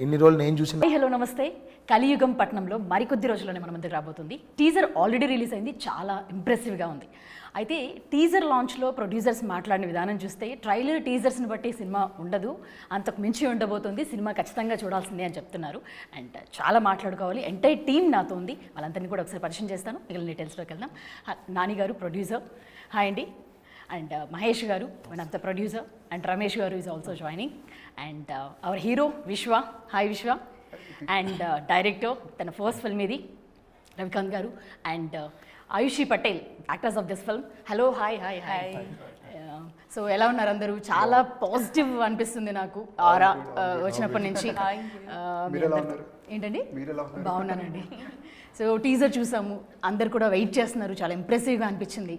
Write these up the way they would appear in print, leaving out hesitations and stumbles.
ఇన్ని రోజులు నేను చూసిన హలో నమస్తే. కలియుగం పట్నంలో మరికొద్ది రోజుల్లోనే మన ముందుకు రాబోతుంది. టీజర్ ఆల్రెడీ రిలీజ్ అయింది, చాలా ఇంప్రెసివ్గా ఉంది. అయితే టీజర్ లాంచ్లో ప్రొడ్యూసర్స్ మాట్లాడిన విధానం చూస్తే ట్రైలర్ టీజర్స్ని బట్టి సినిమా ఉండదు, అంతకు మించి ఉండబోతుంది, సినిమా ఖచ్చితంగా చూడాల్సిందే అని చెప్తున్నారు. అండ్ చాలా మాట్లాడుకోవాలి, ఎంటైర్ టీమ్ నాతో ఉంది, వాళ్ళందరినీ కూడా ఒకసారి పరిచయం చేస్తాను. మిగిలిన డీటెయిల్స్లోకి వెళ్దాం. నాని గారు ప్రొడ్యూసర్, హాయ్ అండి. అండ్ మహేష్ గారు one of the producer, and Ramesh గారు is also joining. And our hero Vishwa, hi Vishwa. And director, తన ఫస్ట్ ఫిల్మ్ ఇది, రవికాంత్ గారు. And Ayushi Patel, actors of this film. Hello, hi hi hi. So ఎలా ఉన్నారు అందరూ? చాలా పాజిటివ్ అనిపిస్తుంది నాకు ఆరా వచ్చినప్పటి నుంచి. ఏంటండి? బాగున్నానండి. సో టీజర్ చూసాము, అందరు కూడా వెయిట్ చేస్తున్నారు, చాలా ఇంప్రెసివ్గా అనిపించింది.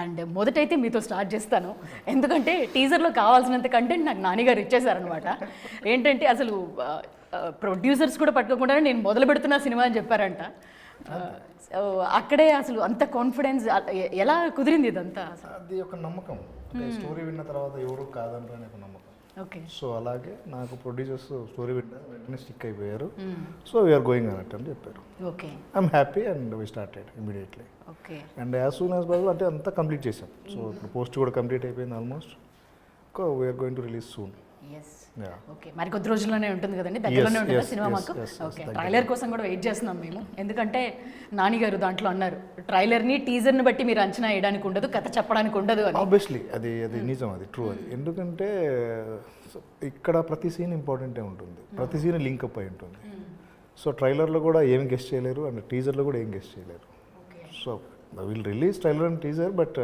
అండ్ మొదటైతే మీతో స్టార్ట్ చేస్తాను, ఎందుకంటే టీజర్లో కావాల్సినంత కంటెంట్ నాకు నానిగారు ఇచ్చేసారనమాట. ఏంటంటే అసలు ప్రొడ్యూసర్స్ కూడా పట్టుకోకుండా నేను మొదలు పెడుతున్న సినిమా అని చెప్పారంట. సో అక్కడే అసలు అంత కాన్ఫిడెన్స్ ఎలా కుదిరింది ఇదంతా? అది ఒక నమ్మకం, స్టోరీ విన్న తర్వాత ఎవరు కాదంటారని ఒక నమ్మకం. ఓకే. సో అలాగే నాకు ప్రొడ్యూసర్స్ స్టోరీ విన్నారు, వెంటనే స్టిక్ అయిపోయారు. సో వీఆర్ గోయింగ్ అన్నట్టు అని చెప్పారు. Okay. I'm happy and we started immediately. Okay. And as soon as possible అంటే అంతా కంప్లీట్ చేసాం. సో ఇప్పుడు పోస్ట్ కూడా కంప్లీట్ అయిపోయింది almost. We are going to release soon. Okay. మరి కొద్ది రోజుల్లోనే ఉంటుంది కదండి, దగ్గరలోనే ఉంటుంది సినిమా మాకు. ఓకే. ట్రైలర్ కోసం కూడా వెయిట్ చేస్తున్నాం మేము, ఎందుకంటే నాని గారు దాంట్లో అన్నారు ట్రైలర్ని టీజర్ని బట్టి మీరు అంచనా వేయడానికి ఉండదు, కథ చెప్పడానికి ఉండదు అని. ఆబ్వియస్లీ అది నిజం, అది ట్రూ. అది ఎందుకంటే ఇక్కడ ప్రతి సీన్ ఇంపార్టెంటే ఉంటుంది, ప్రతి సీన్ లింక్ అప్ అయి ఉంటుంది. సో ట్రైలర్లో కూడా ఏం గెస్ట్ చేయలేరు, అండ్ టీజర్లో కూడా ఏం గెస్ట్ చేయలేరు. So will release trailer and teaser, but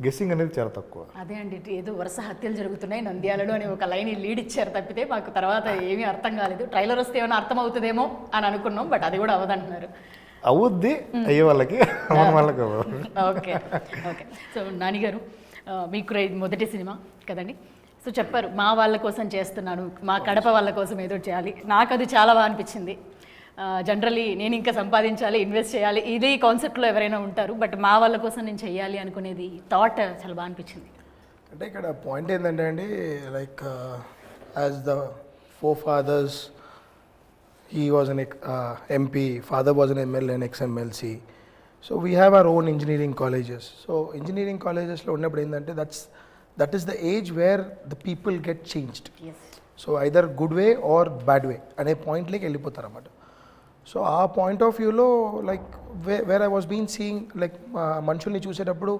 guessing అనేది చాలా తక్కువ. అదే అండి, ఏదో వరుస హత్యలు జరుగుతున్నాయి నంద్యాలలో అని ఒక లైన్ లీడ్ ఇచ్చారు తప్పితే మాకు తర్వాత ఏమీ అర్థం కాలేదు. ట్రైలర్ వస్తే ఏమైనా అర్థం అవుతుందేమో అని అనుకున్నాం, బట్ అది కూడా అవ్వదంటున్నారు. అవుద్ది అయ్యే వాళ్ళకి, మన వాళ్ళకి. ఓకే. ఓకే. సో నానిగారు, మీకు మొదటి సినిమా కదండి. సో చెప్పారు మా వాళ్ళ కోసం చేస్తున్నాను, మా కడప వాళ్ళ కోసం ఏదో చేయాలి. నాకు అది చాలా బాగా అనిపించింది. జనరలీ నేను ఇంకా సంపాదించాలి, ఇన్వెస్ట్ చేయాలి, ఇదే కాన్సెప్ట్లో ఎవరైనా ఉంటారు, బట్ మా వాళ్ళ కోసం నేను చెయ్యాలి అనుకునేది థాట్ చాలా బాగా అనిపించింది. అంటే ఇక్కడ పాయింట్ ఏంటంటే అండి, like as the forefathers, he was an MP, father was an MLA and ex MLC. So we have our own engineering colleges. So engineering కాలేజెస్లో ఉన్నప్పుడు ఏంటంటే that is the age where the people get changed. So either good way or bad way అనే పాయింట్లోకి వెళ్ళిపోతారు అన్నమాట. So ఆ point of వ్యూలో like where I was been seeing, like మనుషుల్ని చూసేటప్పుడు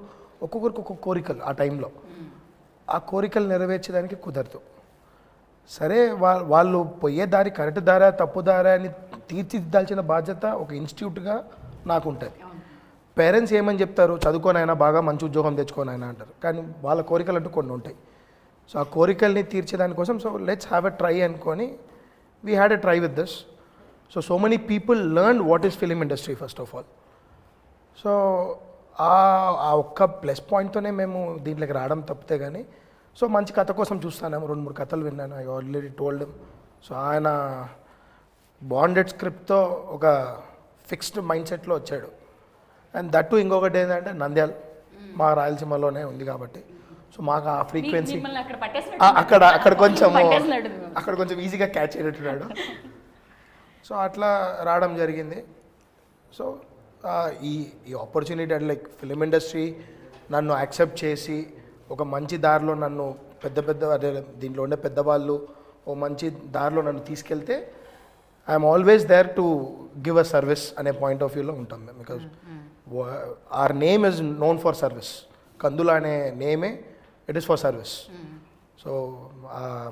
ఒక్కొక్కరికి ఒక్కొక్క కోరికలు ఆ టైంలో, ఆ కోరికలు నెరవేర్చడానికి కుదరదు. సరే వాళ్ళు పోయే దారి కరెక్ట్ దారా తప్పు దారా అని తీర్చిదిద్దాల్సిన బాధ్యత ఒక ఇన్స్టిట్యూట్గా నాకు ఉంటుంది. పేరెంట్స్ ఏమని చెప్తారు, చదువుకోనైనా బాగా మంచి ఉద్యోగం తెచ్చుకోనైనా అంటారు, కానీ వాళ్ళ కోరికలు అంటూ కొన్ని ఉంటాయి. సో ఆ కోరికల్ని తీర్చేదానికోసం so let's have a try అనుకొని we had a try with this. So many people learned what is film industry first of all. So ఆ ఒక్క ప్లస్ పాయింట్తోనే మేము దీంట్లోకి రావడం తప్పితే కానీ, సో మంచి కథ కోసం చూస్తాను. 2-3 కథలు విన్నాను, ఐ ఆల్రెడీ టోల్డ్. సో ఆయన బాండెడ్ స్క్రిప్ట్తో ఒక ఫిక్స్డ్ మైండ్ సెట్లో వచ్చాడు. అండ్ దట్టు ఇంకొకటి ఏంటంటే నంద్యాల మా రాయలసీమలోనే ఉంది కాబట్టి, సో మాకు ఆ ఫ్రీక్వెన్సీ అక్కడ కొంచెం ఈజీగా క్యాచ్ అయినట్టున్నాడు. సో అట్లా రావడం జరిగింది. సో ఈ ఆపర్చునిటీ అంటే లైక్ ఫిలిం ఇండస్ట్రీ నన్ను యాక్సెప్ట్ చేసి ఒక మంచి దారిలో నన్ను అదే దీంట్లో ఉండే పెద్దవాళ్ళు ఓ మంచి దారిలో నన్ను తీసుకెళ్తే I'm always there to give a service అనే పాయింట్ ఆఫ్ వ్యూలో ఉంటాం మేము. Because our name is known for service. Kandula అనే నేమే it is for service. So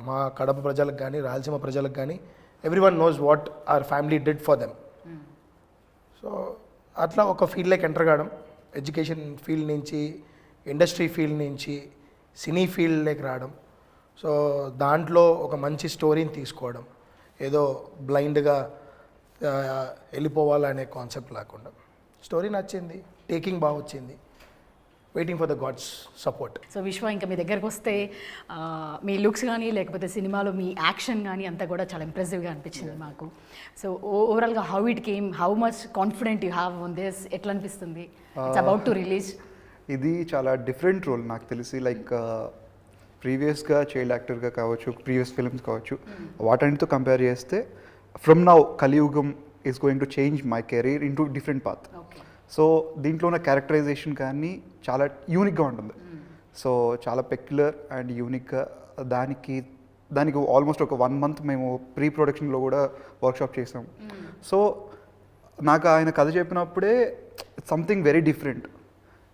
మా కడప ప్రజలకు కానీ రాయలసీమ ప్రజలకు కానీ everyone knows what our family did for them. So అట్లా ఒక ఫీల్డ్లోకి ఎంటర్ కావడం, ఎడ్యుకేషన్ ఫీల్డ్ నుంచి ఇండస్ట్రీ ఫీల్డ్ నుంచి సినీ ఫీల్డ్లోకి రావడం. సో దాంట్లో ఒక మంచి స్టోరీని తీసుకోవడం, ఏదో బ్లైండ్గా వెళ్ళిపోవాలనే కాన్సెప్ట్ లేకుండా స్టోరీ నచ్చింది, టేకింగ్ బాగా వచ్చింది, waiting for the God's support. So Vishwa, ఇంకా మీ దగ్గరకు వస్తే మీ లుక్స్ కానీ లేకపోతే సినిమాలో మీ యాక్షన్ కానీ అంతా కూడా చాలా ఇంప్రెసివ్గా అనిపించింది మాకు. సో ఓవరాల్గా how it came, how much confident you have on this, ఎట్లా అనిపిస్తుంది? It's about to release. ఇది చాలా డిఫరెంట్ రోల్ నాకు తెలిసి. లైక్ ప్రీవియస్గా చైల్డ్ యాక్టర్గా కావచ్చు, ప్రీవియస్ ఫిల్మ్స్ కావచ్చు, వాటన్నిటితో కంపేర్ చేస్తే ఫ్రమ్ నౌ కలియుగం is going to change my career in to different path. So దీంట్లో ఉన్న క్యారెక్టరైజేషన్ కానీ చాలా యూనిక్గా ఉంటుంది. సో చాలా పెక్యులర్ అండ్ యూనిక్గా దానికి ఆల్మోస్ట్ ఒక 1 month మేము ప్రీ ప్రొడక్షన్లో కూడా వర్క్షాప్ చేసాం. సో నాకు ఆయన కథ చెప్పినప్పుడే సంథింగ్ వెరీ డిఫరెంట్,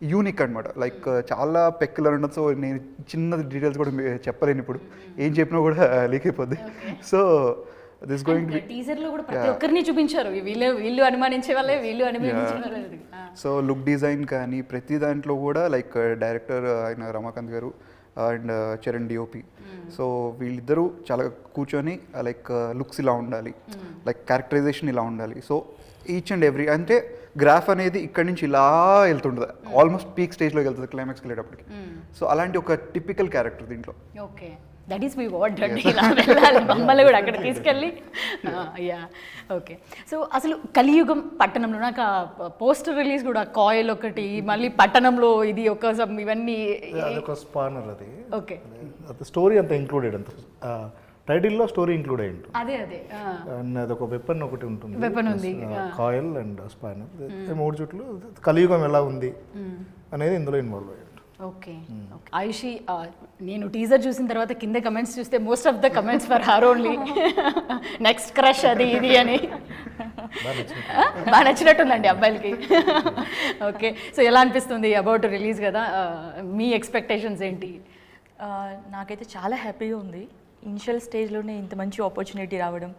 యూనిక్ అనమాట. లైక్ చాలా పెక్యులర్ ఉండదు. సో నేను చిన్న డీటెయిల్స్ కూడా చెప్పలేను ఇప్పుడు, ఏం చెప్పినా కూడా లీక్ అయిపోద్ది. So this going to teaser లో కూడా ప్రతి ఒక్కరిని చూపించారు, వీళ్ళు అనుమానించే వాళ్ళే, వీళ్ళు అనుమానించే వాళ్ళే. సో లుక్ డిజైన్ కానీ ప్రతి దాంట్లో కూడా లైక్ డైరెక్టర్ ఆయన రమాకాంత్ గారు అండ్ చరణ్ డిఓపి, సో వీళ్ళిద్దరూ చాలా కూర్చొని లైక్ లుక్స్ ఇలా ఉండాలి, లైక్ క్యారెక్టరైజేషన్ ఇలా ఉండాలి. సో ఈచ్ అండ్ ఎవ్రీ అంటే గ్రాఫ్ అనేది ఇక్కడి నుంచి ఇలా వెళ్తుంటుంది, ఆల్మోస్ట్ పీక్ స్టేజ్లోకి వెళ్తుంది క్లైమాక్స్కి వెళ్ళేటప్పటికి. సో అలాంటి ఒక టిపికల్ క్యారెక్టర్ దీంట్లో. Okay, that is me what అండి, ఇలా వెళ్ళాలి మమ్మల్ని కూడా అక్కడ తీసుకెళ్ళి. Yeah okay. సో అసలు కలియుగం పట్టణంలో నాకు పోస్టర్ రిలీజ్ కూడా కాయిల్ ఒకటి, మళ్ళీ పట్టణంలో ఇది ఒక ఇవన్నీ అదొక స్పానర్. అది ఓకే, అది స్టోరీ అంతా ఇంక్లూడెడ్, అంత టైటిల్లో స్టోరీ ఇంక్లూడ్ అయి ఉంటుంది. అదే అదే అండ్ అదొక వెపన్ ఒకటి ఉంటుంది, వెపన్ ఉంది, కాయిల్ అండ్ స్పానర్. 3 చుట్లు కలియుగం ఎలా ఉంది అనేది ఇందులో ఇన్వాల్వ్ అయ్యాడు. ఓకే. ఆయుషి, నేను టీజర్ చూసిన తర్వాత కింద కమెంట్స్ చూస్తే most of the comments for her only, next crush అది ఇది అని. బాగా నచ్చినట్టుందండి అబ్బాయిలకి. ఓకే, సో ఎలా అనిపిస్తుంది అబౌట్ రిలీజ్ కదా, మీ ఎక్స్పెక్టేషన్స్ ఏంటి? నాకైతే చాలా హ్యాపీగా ఉంది. ఇనిషియల్ స్టేజ్లోనే ఇంత మంచి ఆపర్చునిటీ రావడం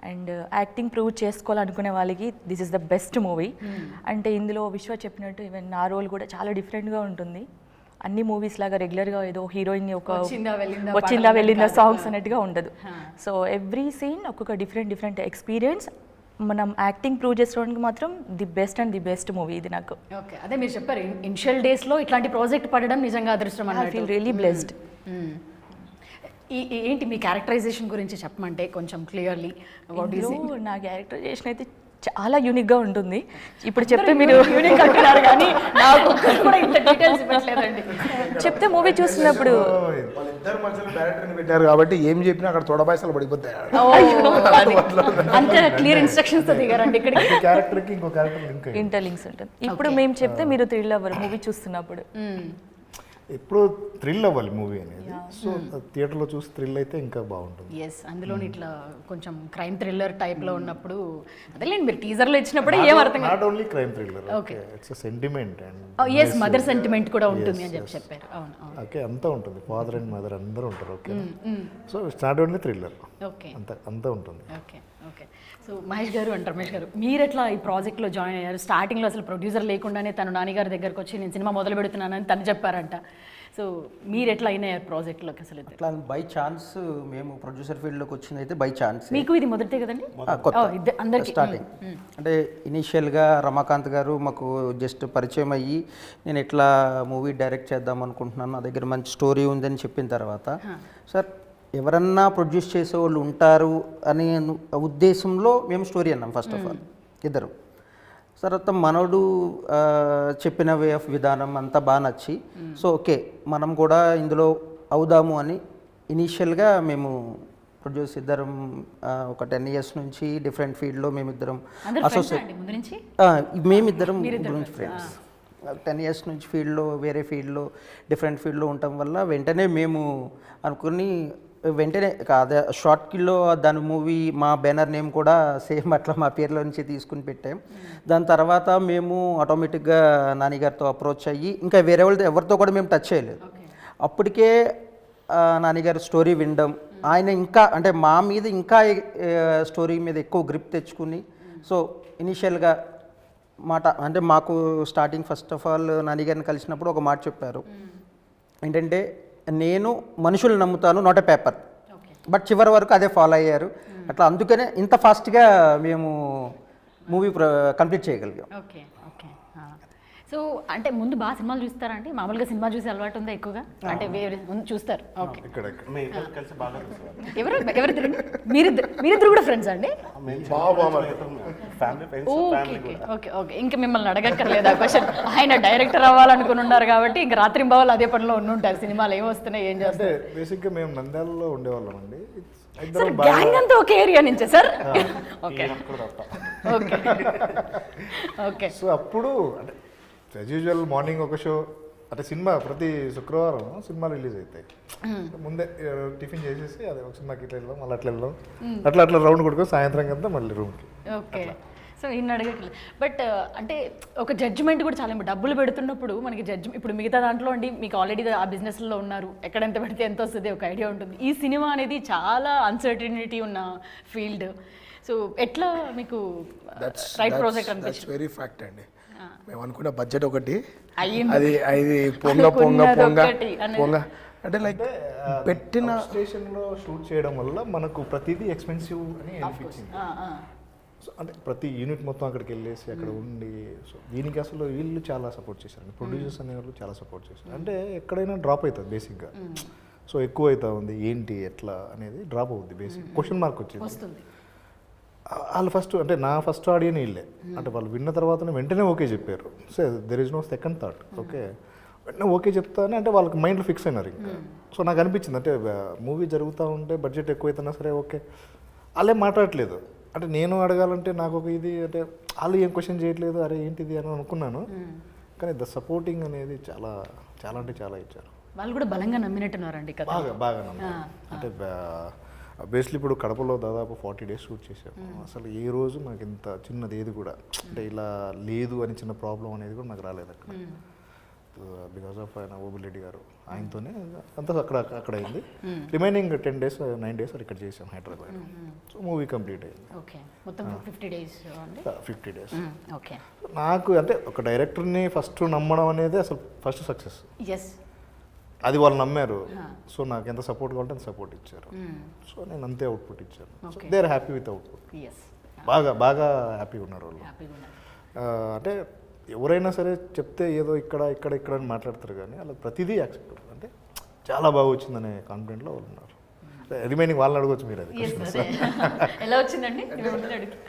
అండ్ యాక్టింగ్ ప్రూవ్ చేసుకోవాలనుకునే వాళ్ళకి this is the best movie. అంటే ఇందులో విశ్వ చెప్పినట్టు ఈవెన్ నా రోల్ కూడా చాలా డిఫరెంట్గా ఉంటుంది. అన్ని మూవీస్ లాగా రెగ్యులర్గా ఏదో హీరోయిన్ ఒక వచ్చిందా వెళ్ళిందా సాంగ్స్ అన్నట్టుగా ఉండదు. సో ఎవ్రీ సీన్ ఒక్కొక్క డిఫరెంట్ ఎక్స్పీరియన్స్. మనం యాక్టింగ్ ప్రూవ్ చేసుకోవడానికి మాత్రం the best and the best movie ఇది నాకు. ఓకే, అదే మీరు చెప్పారు ఇనిషియల్ డేస్లో ఇట్లాంటి ప్రాజెక్ట్ పడడం నిజంగా అదృష్టం ఐ ఫీల్ రియలీ బ్లెస్డ్. ఏంటి మీ క్యారెక్టరైజేషన్ గురించి చెప్పమంటే కొంచెం క్లియర్లీ? నా క్యారెక్టరైజేషన్ అయితే చాలా యూనిక్గా ఉంటుంది. ఇప్పుడు చెప్తే మీరు యూనిక్ అంటున్నారు కానీ నాకు కూడా ఇంత డీటెయిల్స్ ఇవ్వట్లేదండి. చెప్తే మూవీ చూస్తున్నప్పుడు వాళ్ళిద్దరు మధ్యలో డైరెక్టర్ని పెట్టారు కాబట్టి ఏం చెప్పినా అక్కడ తొడబాయిసలు పడిపోతాయి. అంత క్లియర్ ఇన్స్ట్రక్షన్స్ తో దిగారండి ఇక్కడ. క్యారెక్టర్కి ఇంకో క్యారెక్టర్ లింక్ ఇంటర్లింక్స్ ఉంటుంది. ఇప్పుడు మేము చెప్తే మీరు థ్రిల్ అవ్వరు మూవీ చూస్తున్నప్పుడు. ఎప్పుడు థ్రిల్ అవ్వాలి మూవీ అనేది. సో థియేటర్లో చూసి థ్రిల్ అయితే ఇంకా బాగుంటుంది. ఎస్, అందులోని ఇట్లా కొంచెం క్రైమ్ థ్రిల్లర్ టైప్లో ఉన్నప్పుడు అదేలేండి మీరు టీజర్లో ఇచ్చినప్పుడు ఏం అర్థం not only crime thriller, okay it's sentiment and yes mother sentiment కూడా ఉంటుంది అని చెప్పారు. అవును, ఓకే అంతా ఉంటుంది, ఫాదర్ అండ్ మదర్ అందరూ ఉంటారు. Okay, so it's not only thriller, okay అంతా ఉంటుంది. Okay okay. సో మహేష్ గారు అండ్ రమేష్ గారు, మీరు ఎట్లా ఈ ప్రాజెక్ట్లో జాయిన్ అయ్యారు? స్టార్టింగ్లో అసలు ప్రొడ్యూసర్ లేకుండానే తను నాన్నగారి దగ్గరకు వచ్చి నేను సినిమా మొదలు పెడుతున్నానని తను చెప్పారంట. సో మీరు ఎట్లా అయినారు ప్రాజెక్ట్లోకి అసలు? అట్లా బై ఛాన్స్ మేము ప్రొడ్యూసర్ ఫీల్డ్లోకి వచ్చింది అయితే బై ఛాన్స్. మీకు ఇది మొదటే కదండి? అందరికీ స్టార్టింగ్. అంటే ఇనీషియల్గా రమాకాంత్ గారు మాకు జస్ట్ పరిచయం అయ్యి నేను ఎట్లా మూవీ డైరెక్ట్ చేద్దాం అనుకుంటున్నాను, నా దగ్గర మంచి స్టోరీ ఉందని చెప్పిన తర్వాత సార్ ఎవరన్నా ప్రొడ్యూస్ చేసే వాళ్ళు ఉంటారు అనే ఉద్దేశంలో మేము స్టోరీ అన్నాం ఫస్ట్ ఆఫ్ ఆల్ ఇద్దరు. తర్వాత మనోడు చెప్పిన వే ఆఫ్ విధానం అంతా బాగా నచ్చి సో ఓకే మనం కూడా ఇందులో అవుదాము అని ఇనీషియల్గా మేము ప్రొడ్యూస్ ఇద్దరం ఒక 10 years నుంచి డిఫరెంట్ ఫీల్డ్లో మేమిద్దరం మేమిద్దరం గురించి ఫ్రెండ్స్ 10 years నుంచి ఫీల్డ్లో వేరే ఫీల్డ్లో డిఫరెంట్ ఫీల్డ్లో ఉండటం వల్ల వెంటనే మేము అనుకుని వెంటనే అదే షార్ట్ కిల్లో దాని మూవీ మా బ్యానర్ నేమ్ కూడా సేమ్ అట్లా మా పేర్లో నుంచి తీసుకుని పెట్టాం. దాని తర్వాత మేము ఆటోమేటిక్గా నానిగారితో అప్రోచ్ అయ్యి ఇంకా వేరే వాళ్ళతో ఎవరితో కూడా మేము టచ్ చేయలేదు. అప్పటికే నానిగారు స్టోరీ వినడం, ఆయన ఇంకా అంటే మా మీద ఇంకా స్టోరీ మీద ఎక్కువ గ్రిప్ తెచ్చుకుని సో ఇనిషియల్గా మాట అంటే మాకు స్టార్టింగ్ ఫస్ట్ ఆఫ్ ఆల్ నానిగారిని కలిసినప్పుడు ఒక మాట చెప్పారు ఏంటంటే నేను మనుషులు నమ్ముతాను నాట్ ఎ పేపర్, బట్ చివరి వరకు అదే ఫాలో అయ్యారు. అట్లా అందుకనే ఇంత ఫాస్ట్గా మేము మూవీ కంప్లీట్ చేయగలిగాం. Okay okay. సో అంటే ముందు బాగా సినిమాలు చూస్తారా? అంటే మామూలుగా సినిమా చూసి అలవాటు ఉందా ఎక్కువగా? అంటే వేరే ముందు చూస్తారు. ఓకే, ఎవరిద్దరు మీరిద్దరు కూడా ఫ్రెండ్స్ అండి? ఫ్యామిలీ ఫ్రెండ్స్ ఫ్యామిలీ ఓకే కూడా. ఓకే ఓకే ఇంకా మిమ్మల్ని అడగక్కర్లేదు ఆ క్వశ్చన్. ఆయన డైరెక్టర్ అవ్వాలనుకుని ఉన్నారు కాబట్టి ఇంకా రాత్రింబవళ్ళు అదే పనిలో ఉండుంటారు, సినిమాలు ఏం వస్తున్నాయి ఏం అంటే చేస్తారు. బేసిక్గా మేము నంద్యాలలో ఉండేవాళ్ళం అండి. సార్ గ్యాంగ్ అంతా ఒక ఏరియా నుంచే sir? Okay okay okay. So అప్పుడు అంటే యాజ్ యూజువల్ మార్నింగ్ ఒక షో, అంటే సినిమా ప్రతి శుక్రవారం సినిమా రిలీజ్ అవుతాయి. ముందే టిఫిన్ చేసేసి అదే ఒక సినిమాకి ఇట్లా వెళ్దాం, మళ్ళీ అట్లా వెళ్దాం, అట్లా రౌండ్ కొట్టుకొని సాయంత్రం అంతా మళ్ళీ రూమ్కి. ఓకే. సో ఇన్ని అడగట్లేదు. బట్ అంటే ఒక జడ్జిమెంట్ కూడా చాలా డబ్బులు పెడుతున్నప్పుడు మనకి ఇప్పుడు మిగతా దాంట్లో అండి మీకు ఆల్రెడీ ఆ బిజినెస్లో ఉన్నారు, ఎక్కడ ఎంత పెడితే ఎంత వస్తుంది ఒక ఐడియా ఉంటుంది. ఈ సినిమా అనేది చాలా అన్సర్టనిటీ ఉన్న ఫీల్డ్. సో ఎట్లా మీకు రైట్ ప్రాజెక్ట్ అనిపించింది? వెరీ ఫ్యాక్ట్ అండి. మేము అనుకున్న బడ్జెట్ ఒకటి, అయ్యింది. అది పొంగ పొంగ పొంగ పొంగ అంటే లైక్ పెట్టిన స్టేషన్లో షూట్ చేయడం వల్ల మనకు ప్రతిదీ ఎక్స్పెన్సివ్ అని అనిపించింది. సో అంటే ప్రతి యూనిట్ మొత్తం అక్కడికి వెళ్ళేసి అక్కడ ఉండి, సో దీనికి అసలు వీళ్ళు చాలా సపోర్ట్ చేశారు, ప్రొడ్యూసర్స్ అనేవాళ్ళు చాలా సపోర్ట్ చేశారు. అంటే ఎక్కడైనా డ్రాప్ అవుతుంది బేసిక్గా. సో ఎక్కువ అవుతా ఉంది ఏంటి ఎట్లా అనేది డ్రాప్ అవుద్ది, బేసిక్ క్వశ్చన్ మార్క్ వచ్చింది. వాళ్ళు ఫస్ట్ అంటే నా ఫస్ట్ ఆడియన్ వీళ్ళే, అంటే వాళ్ళు విన్న తర్వాతనే వెంటనే ఓకే చెప్పారు. So there is no second thought. Okay వెంటనే ఓకే చెప్తానే అంటే వాళ్ళకి మైండ్లో ఫిక్స్ అయినారు ఇంకా. సో నాకు అనిపించింది అంటే మూవీ జరుగుతూ ఉంటే బడ్జెట్ ఎక్కువైతున్నా సరే ఓకే వాళ్ళే మాట్లాడట్లేదు. అంటే నేను అడగాలంటే నాకు ఒక ఇది అంటే వాళ్ళు ఏం క్వశ్చన్ చేయట్లేదు, అరే ఏంటిది అని అనుకున్నాను. కానీ ద సపోర్టింగ్ అనేది చాలా చాలా అంటే చాలా ఇచ్చారు. వాళ్ళు కూడా బలంగా నమ్మినట్టున్నారండి కదా. బాగా నమ్మారు. అంటే బేస్లీ ఇప్పుడు కడపలో దాదాపు 40 days షూట్ చేసాము. అసలు ఏ రోజు నాకు ఇంత చిన్నది ఏది కూడా అంటే ఇలా లేదు అని చిన్న ప్రాబ్లం అనేది కూడా నాకు రాలేదు అక్కడ. బికాస్ ఆఫ్ ఆయన ఓబులెడ్డి గారు, ఆయనతోనే అంతా అక్కడ అయింది. రిమైనింగ్ 10 days 9 days ఇక్కడ చేసాం హైదరాబాద్. సో మూవీ కంప్లీట్ అయింది. ఓకే మొత్తం 50 days అండి. 50 days. ఓకే. నాకు అంటే ఒక డైరెక్టర్ని ఫస్ట్ నమ్మడం అనేది అసలు ఫస్ట్ సక్సెస్. ఎస్. అది వాళ్ళు నమ్మారు. సో నాకు ఎంత సపోర్ట్ కావాలంటే అంత సపోర్ట్ ఇచ్చారు. సో నేను అంతే అవుట్పుట్ ఇచ్చాను. They are happy with output. బాగా హ్యాపీగా ఉన్నారు వాళ్ళు. అంటే ఎవరైనా సరే చెప్తే ఏదో ఇక్కడ అని మాట్లాడతారు, కానీ అలా ప్రతిదీ యాక్సెప్ట్ అంటే చాలా బాగా వచ్చిందనే కాన్ఫిడెంట్లో వాళ్ళు ఉన్నారు. రిమైనింగ్ వాళ్ళని అడగవచ్చు మీరు. అది ఎలా వచ్చిందండి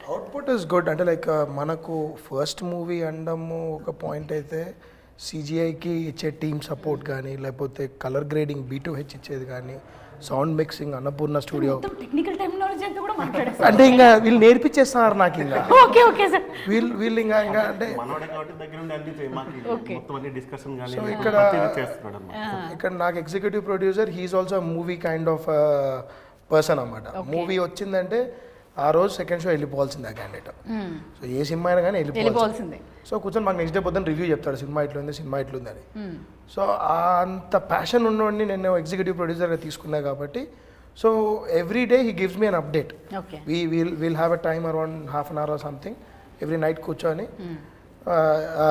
అవుట్పుట్ ఇస్ గుడ్. అంటే లైక్ మనకు ఫస్ట్ మూవీ అనడము ఒక పాయింట్ అయితే, CGIకి ఇచ్చే టీమ్ సపోర్ట్ కానీ, లేకపోతే కలర్ గ్రేడింగ్ B2H ఇచ్చేది కానీ, sound mixing Annapurna studio, technical terminology అంతా కూడా మాట్లాడేస్తారు. అంటే ఇంకా వీళ్ళు నేర్పించేస్తున్నారు నాకు ఇంకా. Okay sir. వీళ్ళు ఇంకా అంటే మనోడే కాబట్టి దగ్గర ఉండి అన్ని మాకు మొత్తం అన్ని డిస్కషన్ కానీ సో చేస్తున్నాడు అన్నమాట. ఇక్కడ నాకు executive producer, he is also movie kind of person అన్నమాట. మూవీ వచ్చిందంటే ఆ రోజు సెకండ్ షో వెళ్ళిపోవాల్సిందే ఆ క్యాండిడేట్. సో ఏ సినిమా అయినా కానీ వెళ్ళిపోవాల్సిందే. సో కూర్చొని మాకు నెక్స్ట్ డే పొద్దున్న రివ్యూ చెప్తాడు, సినిమా ఇట్లుంది అని. సో అంత ప్యాషన్ ఉన్నోడిని నేను ఎగ్జిక్యూటివ్ ప్రొడ్యూసర్గా తీసుకున్నా కాబట్టి, so every day he gives me an update. We'll have a time around ½ an hour or something every night కూర్చొని,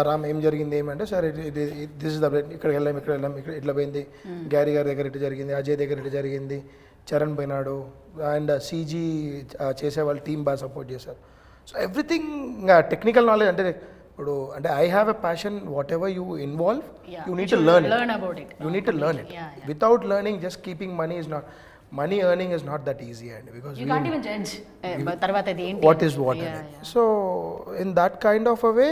రామ్ ఏం జరిగింది ఏమంటే, సరే దిస్ ఇస్ ద అప్డేట్, ఇక్కడికి వెళ్ళాం ఇక్కడ ఇట్లా పోయింది, గ్యారీ గారి దగ్గర ఇట్లా జరిగింది, అజయ్ దగ్గర ఇట్లా జరిగింది, చరణ్ పోయినాడు, అండ్ CG చేసే వాళ్ళు టీం బాగా సపోర్ట్ చేశారు. సో ఎవ్రీథింగ్ టెక్నికల్ నాలెడ్జ్ అంటే ఇప్పుడు అంటే I have a passion, what ever you involve you need to learn it. You need to learn it. Without learning just keeping money is not, money earning is not that easy and because you can't even judge తర్వాత ఇది ఏంటి what is what. So in that kind of a way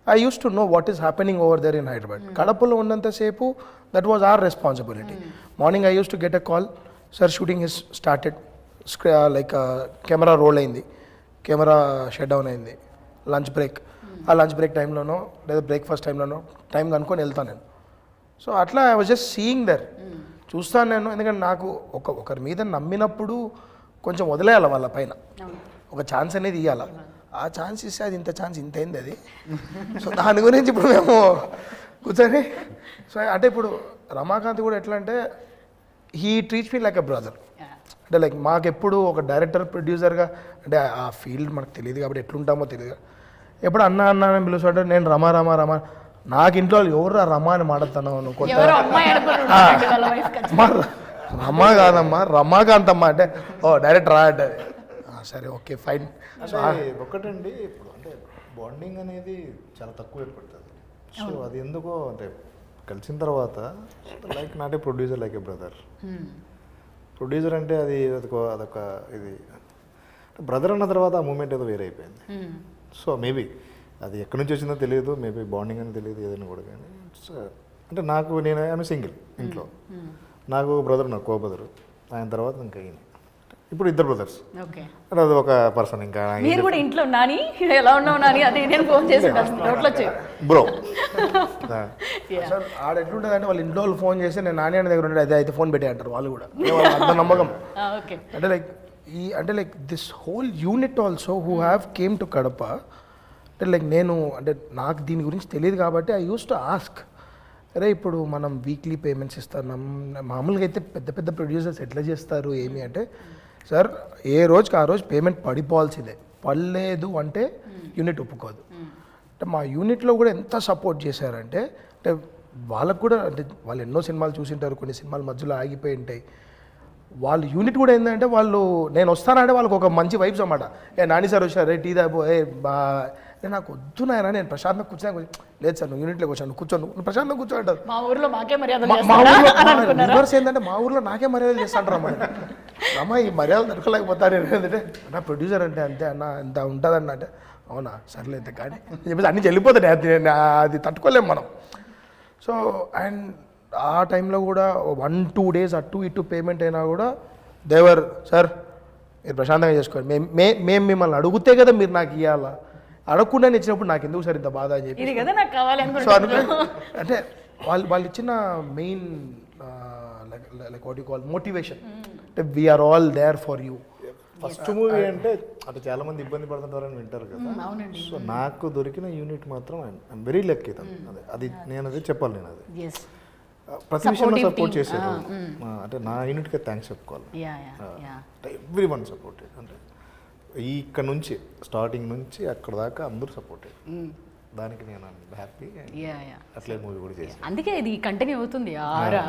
I used to know what is happening over there in Hyderabad. Kadapalo ఉన్నంతసేపు that was our responsibility. Morning I used to get a call, sir shooting is started, like camera roll అయింది, camera shut down అయింది, lunch break, ఆ lunch break టైంలోనో లేదా breakfast టైంలోనో time కనుక్కొని వెళ్తాను నేను. So అట్లా I was just seeing their, చూస్తాను నేను. ఎందుకంటే నాకు ఒకరి మీద నమ్మినప్పుడు కొంచెం వదిలేయాలి వాళ్ళ పైన, ఒక ఛాన్స్ అనేది ఇవ్వాలి. ఆ ఛాన్స్ ఇస్తే అది ఇంత ఛాన్స్ ఇంత అయింది అది. సో దాని గురించి ఇప్పుడు మేము కూర్చొని, సో అంటే ఇప్పుడు రమాకాంత్ కూడా ఎట్లా అంటే he treats me like a brother. అంటే లైక్ మాకెప్పుడు ఒక డైరెక్టర్ ప్రొడ్యూసర్గా అంటే ఆ ఫీల్డ్ మనకు తెలియదు కాబట్టి ఎట్లుంటామో తెలియదు. ఎప్పుడు అన్న అని పిలుస్తుంటే నేను రమా నాకు ఇంట్లో ఎవరు రమా అని మాట్లాడుతున్నావు నువ్వు కొత్త, రమా కాదమ్మా రమాకాంతమ్మా అంటే, ఓ డైరెక్ట్ రా అంటే, సరే ఓకే ఫైన్. ఒకటండి ఇప్పుడు అంటే బాండింగ్ అనేది చాలా తక్కువ ఏర్పడుతుంది. సో అది ఎందుకో అంటే కలిసిన తర్వాత like not a producer like A brother. Producer అంటే అదొక ఇది బ్రదర్ అన్న తర్వాత ఆ మూమెంట్ ఏదో వేరే అయిపోయింది. సో మేబీ అది ఎక్కడి నుంచి వచ్చిందో తెలియదు, మేబీ బాండింగ్ అని తెలియదు, ఏదైనా కూడా. కానీ ఇట్స్ అంటే నాకు నేను ఆమె సింగిల్ ఇంట్లో, నాకు బ్రదర్, నాకు కో బ్రదర్, ఆయన తర్వాత ఇంకా ఈయన, ఇప్పుడు ఇద్దరు బ్రదర్స్. ఓకే, అది ఒక పర్సన్. ఇంకా మీరు కూడా ఇంట్లో నాని ఎలా ఉన్నావు నాని అది నేను ఫోన్ చేసి నోట్లో వచ్చి బ్రో. సార్ ఆడ ఎట్లుంటుంది అంటే వాళ్ళ ఇంట్లో వాళ్ళు ఫోన్ చేసి నేను నాని అన్న దగ్గర ఉంటే అదే అయితే ఫోన్ పెట్టే అంటారు వాళ్ళు కూడా, అంత నమ్మకం. ఓకే, అంటే like this whole unit also who have came to Kadapa. అంటే లైక్ నేను అంటే నాకు దీని గురించి తెలియదు కాబట్టి ఐ యూస్ టు ఆస్క్, అరే ఇప్పుడు మనం వీక్లీ పేమెంట్స్ ఇస్తున్నాం, మామూలుగా అయితే పెద్ద పెద్ద ప్రొడ్యూసర్స్ ఎట్లా చేస్తారు ఏమి అంటే, సార్ ఏ రోజుకి ఆ రోజు పేమెంట్ పడిపోవాల్సిందే, పడలేదు అంటే యూనిట్ ఒప్పుకోదు. అంటే మా యూనిట్లో కూడా ఎంత సపోర్ట్ చేశారంటే, అంటే వాళ్ళకు కూడా అంటే వాళ్ళు ఎన్నో సినిమాలు చూసింటారు, కొన్ని సినిమాలు మధ్యలో ఆగిపోయి ఉంటాయి. వాళ్ళు యూనిట్ కూడా ఏంటంటే వాళ్ళు నేను వస్తానంటే వాళ్ళకి ఒక మంచి వైబ్స్ అన్నమాట. నాని సార్ వచ్చారు, రే టీ దాబో, నాకు వద్దు నాయన, నేను ప్రశాంతంగా కూర్చొని, లేదు సార్ నువ్వు యూనిట్లోకి వచ్చాను, నువ్వు కూర్చొని, నువ్వు ప్రశాంతంగా కూర్చో అంటారు. మా ఊర్లో మాకే మర్యాద రివర్స్ ఏంటంటే మా ఊర్లో నాకే మర్యాదలు చేస్తాడు అమ్మ ఈ మర్యాదలు దొరకలేకపోతారు. ఏంటంటే నా ప్రొడ్యూసర్ అంటే అంతే అన్న ఇంత ఉంటుందన్న అంటే, అవునా సర్లేదు కానీ చెప్పేసి అన్ని వెళ్ళిపోతాయి, అది తట్టుకోలేము మనం. సో అండ్ ఆ టైంలో కూడా 1-2 days అటు ఇటు పేమెంట్ అయినా కూడా దేవర్ సార్ మీరు ప్రశాంతంగా చేసుకోండి, మేము మిమ్మల్ని అడుగుతే కదా మీరు నాకు ఇవ్వాలా, అడగకుండా ఇచ్చినప్పుడు నాకు ఎందుకు సార్ ఇంత బాధ అని చెప్పి. ఇది కదా నాకు కావాలి సో అంటే వాళ్ళు ఇచ్చిన main like what you call motivation, అంటే we're all there for you. First movie అంటే అంటే చాలా మంది ఇబ్బంది పడుతుంటారని వింటారు కదా. సో నాకు దొరికిన యూనిట్ మాత్రం ఐఎమ్ వెరీ లక్కీ. అది నేను అదే చెప్పాలి, నేను అది ప్రతి విషయంలో సపోర్ట్ చేశారు. అంటే నా యూనిట్కి థ్యాంక్స్ చెప్పుకోవాలి. ఎవ్రీ వన్ సపోర్టెడ్, అంటే ఇక్కడ నుంచి స్టార్టింగ్ నుంచి అక్కడ దాకా అందరూ సపోర్టెడ్. దానికి నేను హ్యాపీ. అట్లే మూవీ కూడా చేసి అందుకే ఇది కంటిన్యూ అవుతుంది. ఆరా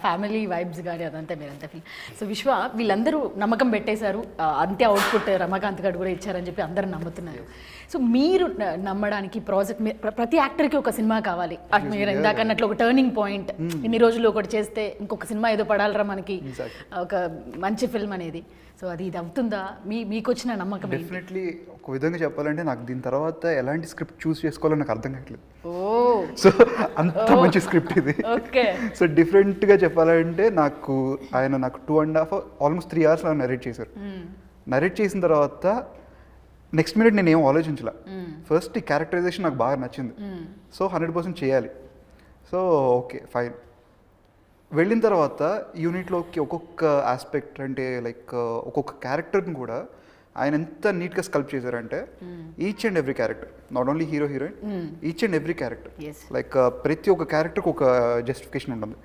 ఫ్యామిలీ వైబ్స్ కానీ అదంతా మీరంతా ఫీల్. సో విశ్వ వీళ్ళందరూ నమ్మకం పెట్టేశారు, అంతే అవుట్పుట్ రమాకాంత్ గారు కూడా ఇచ్చారని చెప్పి అందరూ నమ్ముతున్నారు. సో మీరు నమ్మడానికి ప్రాజెక్ట్ ప్రతి యాక్టర్కి ఒక సినిమా కావాలి, అటు మీరు ఇందాక అన్నట్లు ఒక టర్నింగ్ పాయింట్, ఇన్ని రోజులు ఒకటి చేస్తే ఇంకొక సినిమా ఏదో పడాలరా మనకి, ఒక మంచి ఫిల్మ్ అనేది. సో అది ఇది అవుతుందా, మీకు వచ్చిన నమ్మకం? డెఫినెట్లీ ఒక విధంగా చెప్పాలంటే నాకు దీని తర్వాత ఎలాంటి స్క్రిప్ట్ చూస్ చేసుకోవాలో నాకు అర్థం కావట్లేదు. సో అంత మంచి స్క్రిప్ట్ ఇది. సో డిఫరెంట్గా చెప్పాలంటే నాకు ఆయన 2.5 ఆల్మోస్ట్ 3 hours నరేట్ చేశారు. నరేట్ చేసిన తర్వాత నెక్స్ట్ మినిట్ నేను ఏం ఆలోచించలే. ఫస్ట్ ఈ క్యారెక్టరైజేషన్ నాకు బాగా నచ్చింది, సో 100% చేయాలి. So okay fine. వెళ్ళిన తర్వాత యూనిట్లోకి ఒక్కొక్క ఆస్పెక్ట్ అంటే లైక్ ఒక్కొక్క క్యారెక్టర్ని కూడా ఆయన ఎంత నీట్గా స్కల్ప్ చేశారంటే, each and every character, not only hero heroine, each and every character, like ప్రతి ఒక్క క్యారెక్టర్కి ఒక జస్టిఫికేషన్ ఉంటుంది.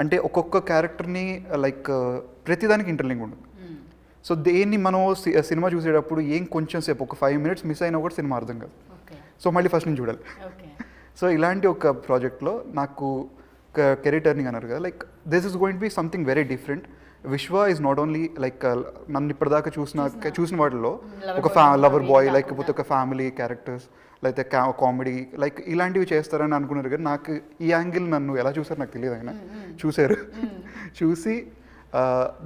అంటే ఒక్కొక్క క్యారెక్టర్ని లైక్ ప్రతిదానికి ఇంటర్లింక్ ఉంటుంది. సో దేన్ని మనం సినిమా చూసేటప్పుడు ఏం కొంచెం సేపు ఒక 5 minutes మిస్ అయినా కూడా సినిమా అర్థం కాదు. సో మళ్ళీ ఫస్ట్ నుంచి చూడాలి. సో ఇలాంటి ఒక ప్రాజెక్ట్లో నాకు కెరీర్ టర్నింగ్ అన్నారు కదా, like this is going to be something very different. విశ్వ ఈజ్ నాట్ ఓన్లీ లైక్ నన్ను ఇప్పటిదాకా చూసిన వాటిలో ఒక లవర్ బాయ్, లేకపోతే ఒక ఫ్యామిలీ క్యారెక్టర్స్, లేకపోతే కామెడీ లైక్ ఇలాంటివి చేస్తారని అనుకున్నారు. కానీ నాకు ఈ యాంగిల్ నన్ను ఎలా చూసారు నాకు తెలియదు. ఆయన చూశారు, చూసి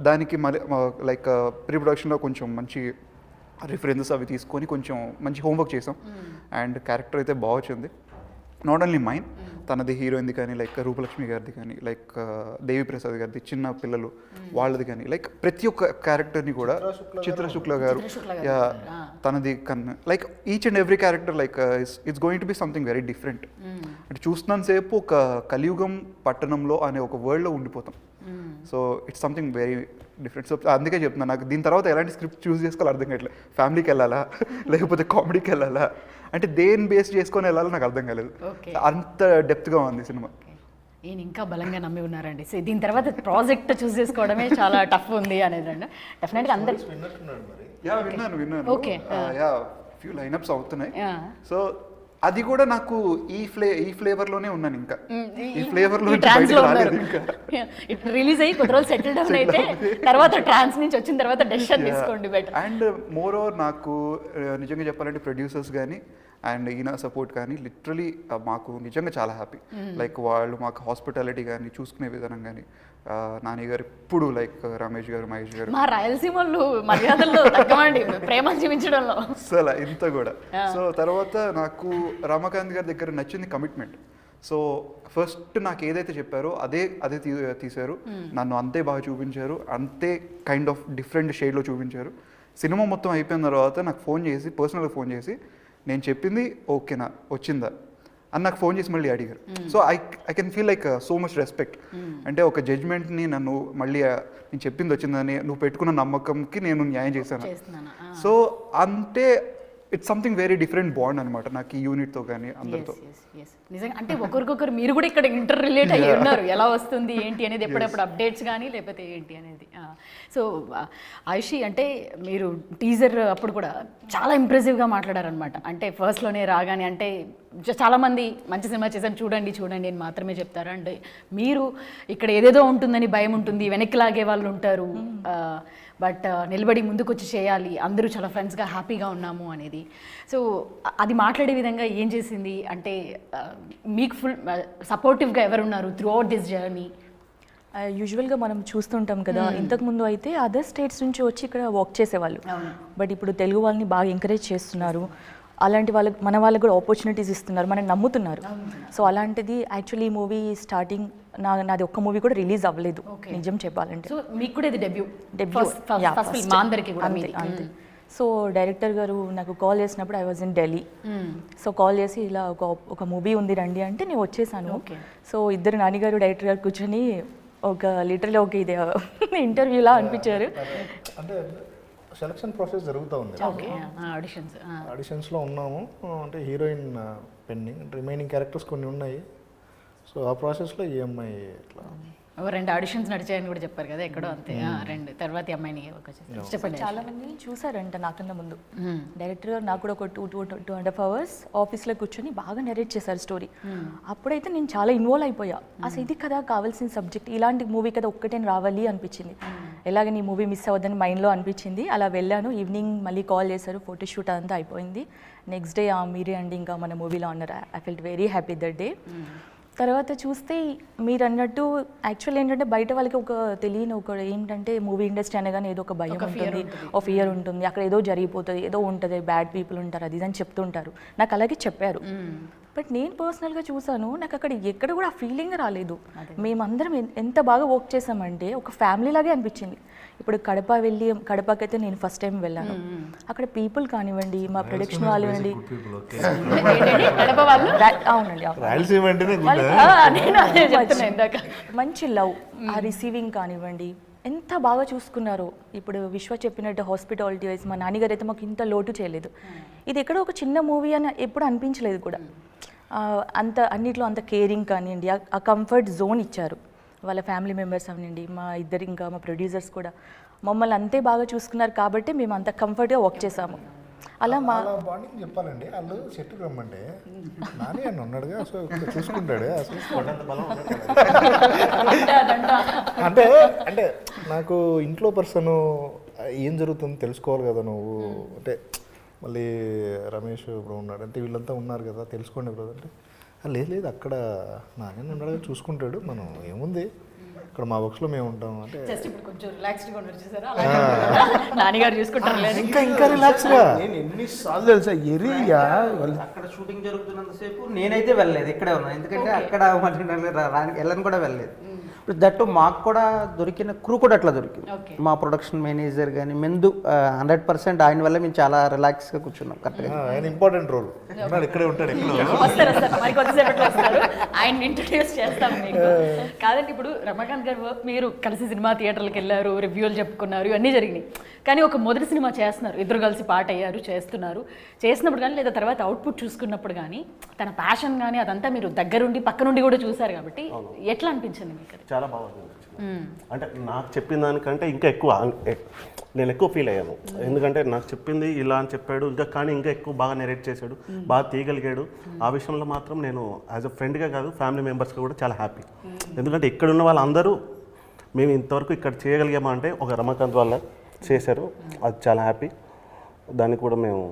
దానికి మరి లైక్ ప్రీ ప్రొడక్షన్లో కొంచెం మంచి రిఫరెన్సెస్ అవి తీసుకొని కొంచెం మంచి హోంవర్క్ చేసాం. అండ్ క్యారెక్టర్ అయితే బాగా వచ్చింది. నాట్ ఓన్లీ మైన్, తనది హీరోయిన్ది కానీ, లైక్ రూపలక్ష్మి గారిది కానీ, లైక్ దేవి ప్రసాద్ గారిది, చిన్న పిల్లలు వాళ్ళది కానీ, లైక్ ప్రతి ఒక్క క్యారెక్టర్ని కూడా చిత్ర శుక్ల గారు తనది కన్నా, like each and every character like it's going to be something very different. అంటే చూస్తున్నంతసేపు ఒక కలియుగం పట్టణంలో అనే ఒక వరల్డ్లో ఉండిపోతాం. So it's something very different. So అందుకే చెప్తున్నాను, నాకు దీని తర్వాత ఎలాంటి స్క్రిప్ట్ చూస్ చేసుకోవాలి అర్థం కావట్లేదు. ఫ్యామిలీకి వెళ్ళాలా లేకపోతే కామెడీకి వెళ్ళాలా, అంటే దేని బేస్ చేసుకొని వెళ్ళాలో నాకు అర్థం కాలేదు. అంత డెప్త్గా ఉంది సినిమా. నేను ఇంకా బలంగా నమ్మి ఉన్నారండి. సో దీని తర్వాత ప్రాజెక్ట్ చూస్ చేసుకోవడమే చాలా టఫ్ ఉంది అనేది అండి. డెఫినెట్గా అందరూ విన్నాను. ఓకే, ఫ్యూ లైనప్స్ అవుతున్నాయి. సో అది కూడా నాకు ఈ ఫ్లేవర్లోనే ఉన్నాను. ఇంకా ఈ ఫ్లేవర్లో రిలీజ్ అయ్యి కొద్ది రోజులు సెటిల్ డౌన్ అయితే తర్వాత ట్రాన్స్ నుంచి వచ్చిన తర్వాత డెసిషన్ తీసుకోండి బెటర్. అండ్ మోర్ ఓవర్ నాకు నిజంగా చెప్పాలంటే ప్రొడ్యూసర్స్ కానీ అండ్ ఈయన సపోర్ట్ కానీ లిటరలీ మాకు నిజంగా చాలా హ్యాపీ. లైక్ వాళ్ళు మాకు హాస్పిటాలిటీ కానీ, చూసుకునే విధానం కానీ, నాని గారు ఇప్పుడు లైక్ రమేష్ గారు, మహేష్ గారు, మా రాయలసీమలు మర్యాదల్లో తగ్గమండి ప్రేమ జీవించడంలో అసలు ఇంత కూడా. సో తర్వాత నాకు రమాకాంత్ గారి దగ్గర నచ్చింది కమిట్మెంట్. సో ఫస్ట్ నాకు ఏదైతే చెప్పారో అదే తీశారు, నన్ను అంతే బాగా చూపించారు, అంతే కైండ్ ఆఫ్ డిఫరెంట్ షేడ్లో చూపించారు. సినిమా మొత్తం అయిపోయిన తర్వాత నాకు ఫోన్ చేసి, పర్సనల్గా ఫోన్ చేసి, నేను చెప్పింది ఓకేనా, వచ్చిందా అని నాకు ఫోన్ చేసి మళ్ళీ అడిగారు. So I can feel like so much respect. అంటే ఒక జడ్జ్మెంట్ని నన్ను మళ్ళీ నేను చెప్పింది వచ్చిందని, నువ్వు పెట్టుకున్న నమ్మకంకి నేను న్యాయం చేశాను. సో అంటే it's something very different bond అనమాట నాకు ఈ యూనిట్తో కానీ అందరితో. నిజంగా అంటే ఒకరికొకరు మీరు కూడా ఇక్కడ ఇంటర్ రిలేట్ అయ్యి ఉన్నారు, ఎలా వస్తుంది ఏంటి అనేది ఎప్పుడెప్పుడు అప్డేట్స్ కానీ లేకపోతే ఏంటి అనేది. సో ఆయుషి, అంటే మీరు టీజర్ అప్పుడు కూడా చాలా ఇంప్రెసివ్గా మాట్లాడారనమాట. అంటే ఫస్ట్లోనే రాగానే అంటే చాలామంది మంచి సినిమా చేశాను చూడండి చూడండి అని మాత్రమే చెప్తారు. అంటే మీరు ఇక్కడ ఏదేదో ఉంటుందని భయం ఉంటుంది, వెనక్కి లాగే వాళ్ళు ఉంటారు, బట్ నిలబడి ముందుకు వచ్చి చేయాలి, అందరూ చాలా ఫ్రెండ్స్గా హ్యాపీగా ఉన్నాము అనేది. సో అది మాట్లాడే విధంగా ఏం చేసింది అంటే మీకు ఫుల్ సపోర్టివ్గా ఎవరున్నారు త్రూ అవుట్ దిస్ జర్నీ? యూజువల్గా మనం చూస్తుంటాం కదా, ఇంతకుముందు అయితే అదర్ స్టేట్స్ నుంచి వచ్చి ఇక్కడ వర్క్ చేసేవాళ్ళు, బట్ ఇప్పుడు తెలుగు వాళ్ళని బాగా ఎంకరేజ్ చేస్తున్నారు. అలాంటి వాళ్ళకి మన వాళ్ళకి కూడా ఆపర్చునిటీస్ ఇస్తున్నారు, మనం నమ్ముతున్నారు. సో అలాంటిది యాక్చువల్లీ ఈ మూవీ స్టార్టింగ్ నాది ఒక్క మూవీ కూడా రిలీజ్ అవ్వలేదు నిజం చెప్పాలంటే. సో మీకు కూడా ఇది డెబ్యూ అంతే. సో డైరెక్టర్ గారు నాకు కాల్ చేసినప్పుడు I was in Delhi. So call చేసి ఇలా ఒక మూవీ ఉంది రండి అంటే నేను వచ్చేసాను. సో ఇద్దరు నాన్నగారు డైరెక్టర్ గారు కూర్చొని ఒక లిటరల్లీ ఒక ఇది ఇంటర్వ్యూలా అనిపించారు. అంటే సెలక్షన్ ప్రాసెస్ జరుగుతూ ఉంది, ఆడిషన్స్లో ఉన్నాము. అంటే హీరోయిన్ పెండింగ్, రిమైనింగ్ క్యారెక్టర్స్ కొన్ని ఉన్నాయి. సో ఆ ప్రాసెస్లో ఈ అమ్మాయి ఇట్లా 2 ఆడిషన్స్ నడిచాయని కూడా చెప్పారు కదా, ఎక్కడో అంతే 2 తర్వాత ఈ అమ్మాయిని చెప్పండి. చాలా మంది చూసారంట నాకన్నా ముందు. డైరెక్టర్ గారు నాకు కూడా ఒక 2.5 hours ఆఫీస్లో కూర్చొని బాగా నెరేట్ చేశారు స్టోరీ. అప్పుడైతే నేను చాలా ఇన్వాల్వ్ అయిపోయా. అసలు ఇది కదా కావాల్సిన సబ్జెక్ట్, ఇలాంటి మూవీ కదా ఒక్కటే రావాలి అనిపించింది. ఎలాగని ఈ మూవీ మిస్ అవ్వద్దని మైండ్లో అనిపించింది. అలా వెళ్ళాను. ఈవినింగ్ మళ్ళీ కాల్ చేశారు, ఫోటోషూట్ అంతా అయిపోయింది. నెక్స్ట్ డే మీరే అండి ఇంకా మన మూవీలో అన్నారు. I felt very happy that day. తర్వాత చూస్తే మీరు అన్నట్టు యాక్చువల్ ఏంటంటే బయట వాళ్ళకి ఒక తెలియని ఒక ఏంటంటే మూవీ ఇండస్ట్రీ అనగానే ఏదో ఒక భయం ఉంటుంది, ఒక ఫియర్ ఉంటుంది, అక్కడ ఏదో జరిగిపోతుంది, ఏదో ఉంటుంది, బ్యాడ్ పీపుల్ ఉంటారు, అది అని చెప్తుంటారు. నాకు అలాగే చెప్పారు. బట్ నేను పర్సనల్గా చూసాను, నాకు అక్కడ ఎక్కడ కూడా ఆ ఫీలింగ్ రాలేదు. మేమందరం ఎంత బాగా వర్క్ చేసామంటే ఒక ఫ్యామిలీ లాగే అనిపించింది. ఇప్పుడు కడపకైతే నేను ఫస్ట్ టైం వెళ్ళాను. అక్కడ పీపుల్ కానివ్వండి, మా ప్రొడక్షన్ వాళ్ళు ఇవ్వండి, మంచి లవ్, ఆ రిసీవింగ్ కానివ్వండి, ఎంత బాగా చూసుకున్నారో. ఇప్పుడు విశ్వ చెప్పినట్టు హాస్పిటాలిటీ వైజ్ మా నాన్నగారు అయితే మాకు ఇంత లోటు చేయలేదు. ఇది ఎక్కడో ఒక చిన్న మూవీ అని ఎప్పుడు అనిపించలేదు కూడా. అంత అన్నిట్లో అంత కేరింగ్ కానివ్వండి, ఆ కంఫర్ట్ జోన్ ఇచ్చారు. వాళ్ళ ఫ్యామిలీ మెంబర్స్ అవనండి, మా ఇద్దరు ఇంకా మా ప్రొడ్యూసర్స్ కూడా మమ్మల్ని అంతే బాగా చూసుకున్నారు కాబట్టి మేము అంత కంఫర్ట్గా వర్క్ చేసాము. అలా మా బాండింగ్ చెప్పాలండి. వాళ్ళు చెట్టుకు రమ్మంటే నాని అని ఉన్నాడుగా, సో చూసుకుంటాడు అంటే అంటే నాకు ఇంట్లో పర్సన్ ఏం జరుగుతుందో తెలుసుకోవాలి కదా నువ్వు. అంటే మళ్ళీ రమేష్ ఇప్పుడు ఉన్నాడు అంటే వీళ్ళంతా ఉన్నారు కదా, తెలుసుకోండి బ్రదర్ అంటే లేదు అక్కడ నాని ఉన్నాడు చూసుకుంటాడు, మనం ఏముంది ఇక్కడ మా వర్క్స్లో మేము ఉంటాం అంటే నాన్నగారు చూసుకుంటారు. ఇంకా రిలాక్స్గా నేను ఎన్నిసార్లు తెలుసా ఎరియా అక్కడ షూటింగ్ జరుగుతున్నంతసేపు నేనైతే వెళ్ళలేదు, ఇక్కడే ఉన్నాను. ఎందుకంటే అక్కడ వెళ్ళని కూడా వెళ్ళలేదు. దట్టు మాకు కూడా దొరికిన క్రూ కూడా అట్లా దొరికింది. మా ప్రొడక్షన్ మేనేజర్ కానీ మెందు 100% ఆయన వల్ల మేము చాలా రిలాక్స్గా కూర్చున్నాం. కరెక్ట్గా ఆయన ఇంపార్టెంట్ రోల్ ఇక్కడే ఉంటాడు. ఆయన ఇంట్రడ్యూస్ చేస్తాం మీకు. కాదండి, ఇప్పుడు రమాకాంత్ గారు మీరు కలిసి సినిమా థియేటర్లకు వెళ్ళారు, రివ్యూలు చెప్పుకున్నారు, ఇవన్నీ జరిగినాయి. కానీ ఒక మొదటి సినిమా చేస్తున్నారు, ఇద్దరు కలిసి పాట అయ్యారు, చేసినప్పుడు కానీ లేదా తర్వాత అవుట్పుట్ చూసుకున్నప్పుడు కానీ తన ప్యాషన్ కానీ అదంతా మీరు దగ్గరుండి పక్క నుండి కూడా చూసారు కాబట్టి ఎట్లా అనిపించింది మీకు? చాలా బాగా అనిపించింది. అంటే నాకు చెప్పిన దానికంటే ఇంకా ఎక్కువ నేను ఎక్కువ ఫీల్ అయ్యాను. ఎందుకంటే నాకు చెప్పింది ఇలా అని చెప్పాడు, కానీ ఇంకా ఎక్కువ బాగా నెరేట్ చేశాడు, బాగా తీయగలిగాడు. ఆ విషయంలో మాత్రం నేను యాజ్ అ ఫ్రెండ్గా కాదు ఫ్యామిలీ మెంబర్స్గా కూడా చాలా హ్యాపీ. ఎందుకంటే ఇక్కడ ఉన్న వాళ్ళందరూ మేము ఇంతవరకు ఇక్కడ చేయగలిగామా అంటే ఒక రమాకాంత్ వల్ల చేశారు, అది చాలా హ్యాపీ. దానికి కూడా మేము